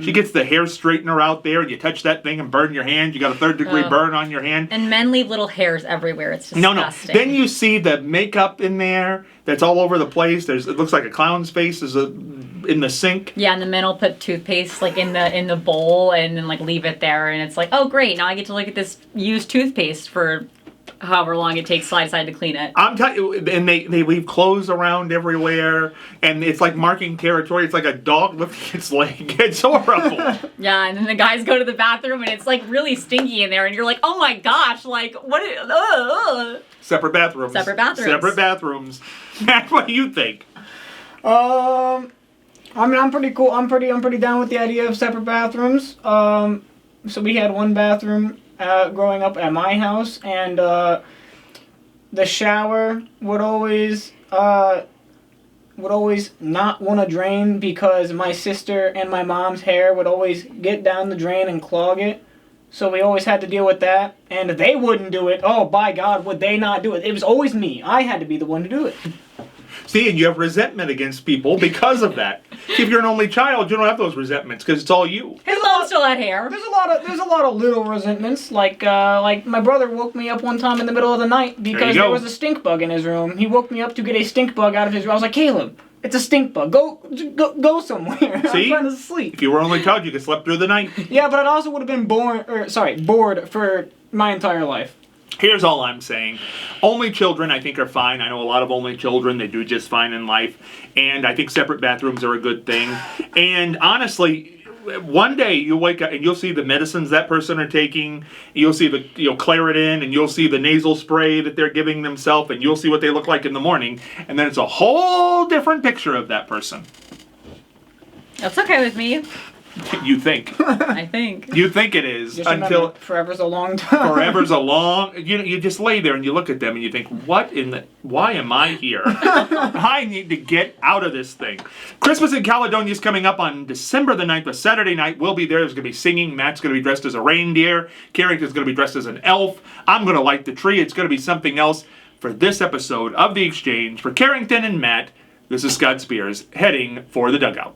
She gets the hair straightener out there, and you touch that thing and burn your hand. You got a 3rd-degree burn on your hand. And men leave little hairs everywhere. It's disgusting. No. Then you see the makeup in there that's all over the place. It looks like a clown's face is in the sink. Yeah, and the men will put toothpaste like in the bowl and then like leave it there, and it's like, oh great, now I get to look at this used toothpaste for however long it takes side to clean it. I'm telling you, and they leave clothes around everywhere, and it's like marking territory. It's like a dog lifting its leg. It's horrible. Yeah, and then the guys go to the bathroom and it's like really stinky in there, and you're like, oh my gosh, like what? Separate bathrooms. Separate bathrooms. Separate bathrooms. Matt, what do you think? I mean, I'm pretty cool. I'm pretty down with the idea of separate bathrooms. So we had 1 bathroom growing up at my house, and the shower would always not want to drain because my sister and my mom's hair would always get down the drain and clog it. So we always had to deal with that, and they wouldn't do it. Oh, by God, would they not do it? It was always me. I had to be the one to do it. See, and you have resentment against people because of that. See, if you're an only child, you don't have those resentments because it's all you. His mom still had hair. There's a lot of little resentments. Like my brother woke me up one time in the middle of the night because there was a stink bug in his room. He woke me up to get a stink bug out of his room. I was like, Caleb, it's a stink bug. Go somewhere. See? I'm trying to sleep. If you were an only child, you could sleep through the night. Yeah, but I also would have been bored for my entire life. Here's all I'm saying. Only children, I think, are fine. I know a lot of only children. They do just fine in life. And I think separate bathrooms are a good thing. And honestly, one day you'll wake up and you'll see the medicines that person are taking. You'll see the Claritin, and you'll see the nasal spray that they're giving themselves, and you'll see what they look like in the morning. And then it's a whole different picture of that person. That's okay with me. You think. I think. You think it is. Just until remember, forever's a long time. Forever's a long... You just lay there and you look at them and you think, why am I here? I need to get out of this thing. Christmas in Caledonia is coming up on December the 9th, a Saturday night. We'll be there. There's going to be singing. Matt's going to be dressed as a reindeer. Kerrington's going to be dressed as an elf. I'm going to light the tree. It's going to be something else. For this episode of The Exchange, for Kerrington and Matt, this is Scott Spears heading for the dugout.